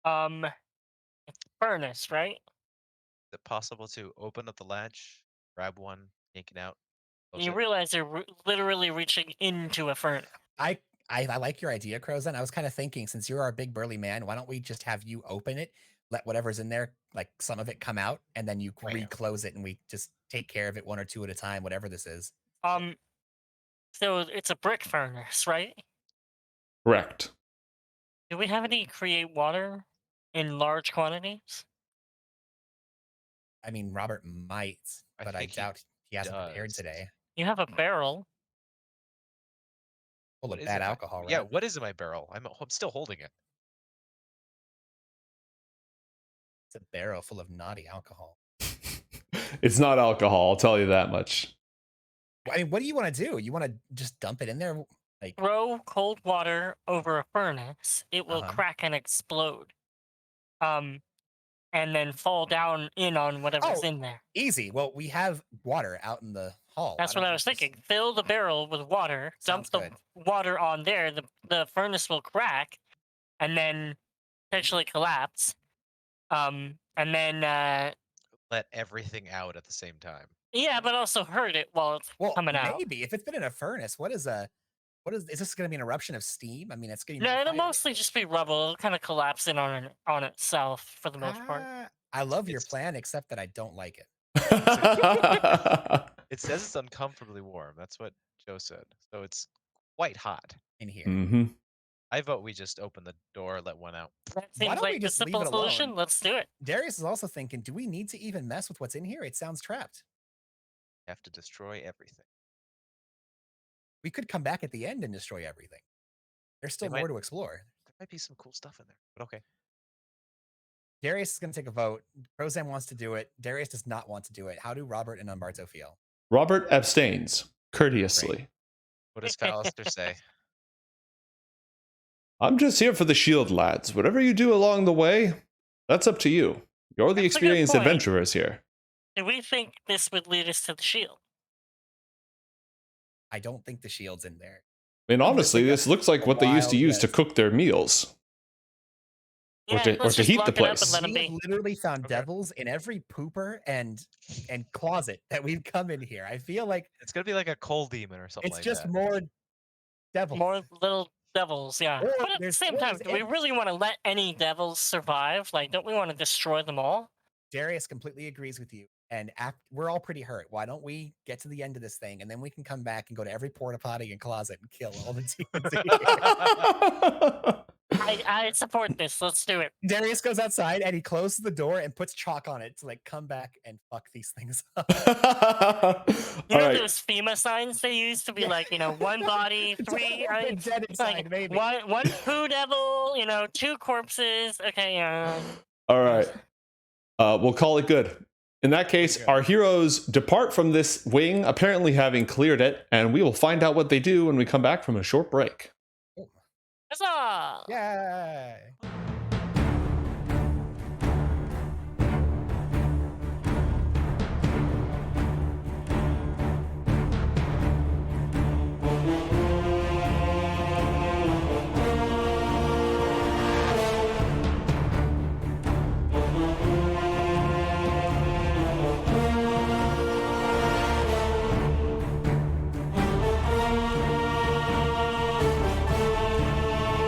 It's furnace, right? Is it possible to open up the latch, grab one, yank it out? close You it? realize they're literally reaching into a furnace. I like your idea, Crozan. I was kind of thinking, since you're our big burly man, why don't we just have you open it, let whatever's in there, like some of it come out, and then you Right. reclose it, and we just take care of it one or two at a time, whatever this is. So it's a brick furnace, right? Correct. Do we have any create water in large quantities? I mean, Robert might, I but I think he doubt he hasn't prepared does. today. You have a barrel. Full What of is bad in my- alcohol, right? Yeah, what is in my barrel? I'm still holding it. It's a barrel full of naughty alcohol. It's not alcohol, I'll tell you that much. I mean, what do you want to do? You want to just dump it in there? Like, Throw cold water over a furnace. It will Uh-huh. crack and explode. And then fall down in on whatever's Oh, in there. easy. Well, we have water out in the hall. That's Why what don't I you was just- thinking. Fill the barrel with water, dump Sounds the good. water on there, the furnace will crack, and then potentially collapse. And then Let everything out at the same time. yeah, but also hurt it while it's Well, coming out. maybe if it's been in a furnace, is this going to be an eruption of steam? I mean, it's going to be No, more it'll fire mostly just be rubble. It'll kind of collapse in on itself for the most part. I love your It's- plan, except that I don't like it. It says it's uncomfortably warm. That's what Joe said. So it's quite hot. In here. Mm-hmm. I vote we just open the door, let one out. That Why seems don't we like the just leave simple it alone? solution. Let's do it. Darius is also thinking, do we need to even mess with what's in here? It sounds trapped. Have to destroy everything. We could come back at the end and destroy everything. There's still might- more to explore. There might be some cool stuff in there, but okay. Darius is going to take a vote. Crozan wants to do it. Darius does not want to do it. How do Robert and Umberto feel? Robert abstains, courteously. What does Fallister say? I'm just here for the shield, lads. Whatever you do along the way, that's up to you. You're the That's a good experienced point. adventurers here. Do we think this would lead us to the shield? I don't think the shield's in there. And honestly, like a this looks like what they used to wild use to guess. cook their meals. Or to- or let's to just heat lock the it up place. and let 'em We have be. literally found Okay. devils in every pooper and closet that we've come in here. I feel like It's gonna be like a coal demon or something it's like just that. more devils. More little devils, yeah. Or But at the there's- same or time, there's do we imps. really want to let any devils survive? Like, don't we want to destroy them all? Darius completely agrees with you. And we're all pretty hurt. Why don't we get to the end of this thing and then we can come back and go to every porta potty and closet and kill all the demons in here. I support this. Let's do it. Darius goes outside and he closes the door and puts chalk on it to like come back and fuck these things up. You All know right. those FEMA signs they used to be like, one body, three, The dead inside, like maybe. one poo devil, two corpses. Okay, All right. We'll call it good. In that case, our heroes depart from this wing, apparently having cleared it, and we will find out what they do when we come back from a short break. huzzah! Yay!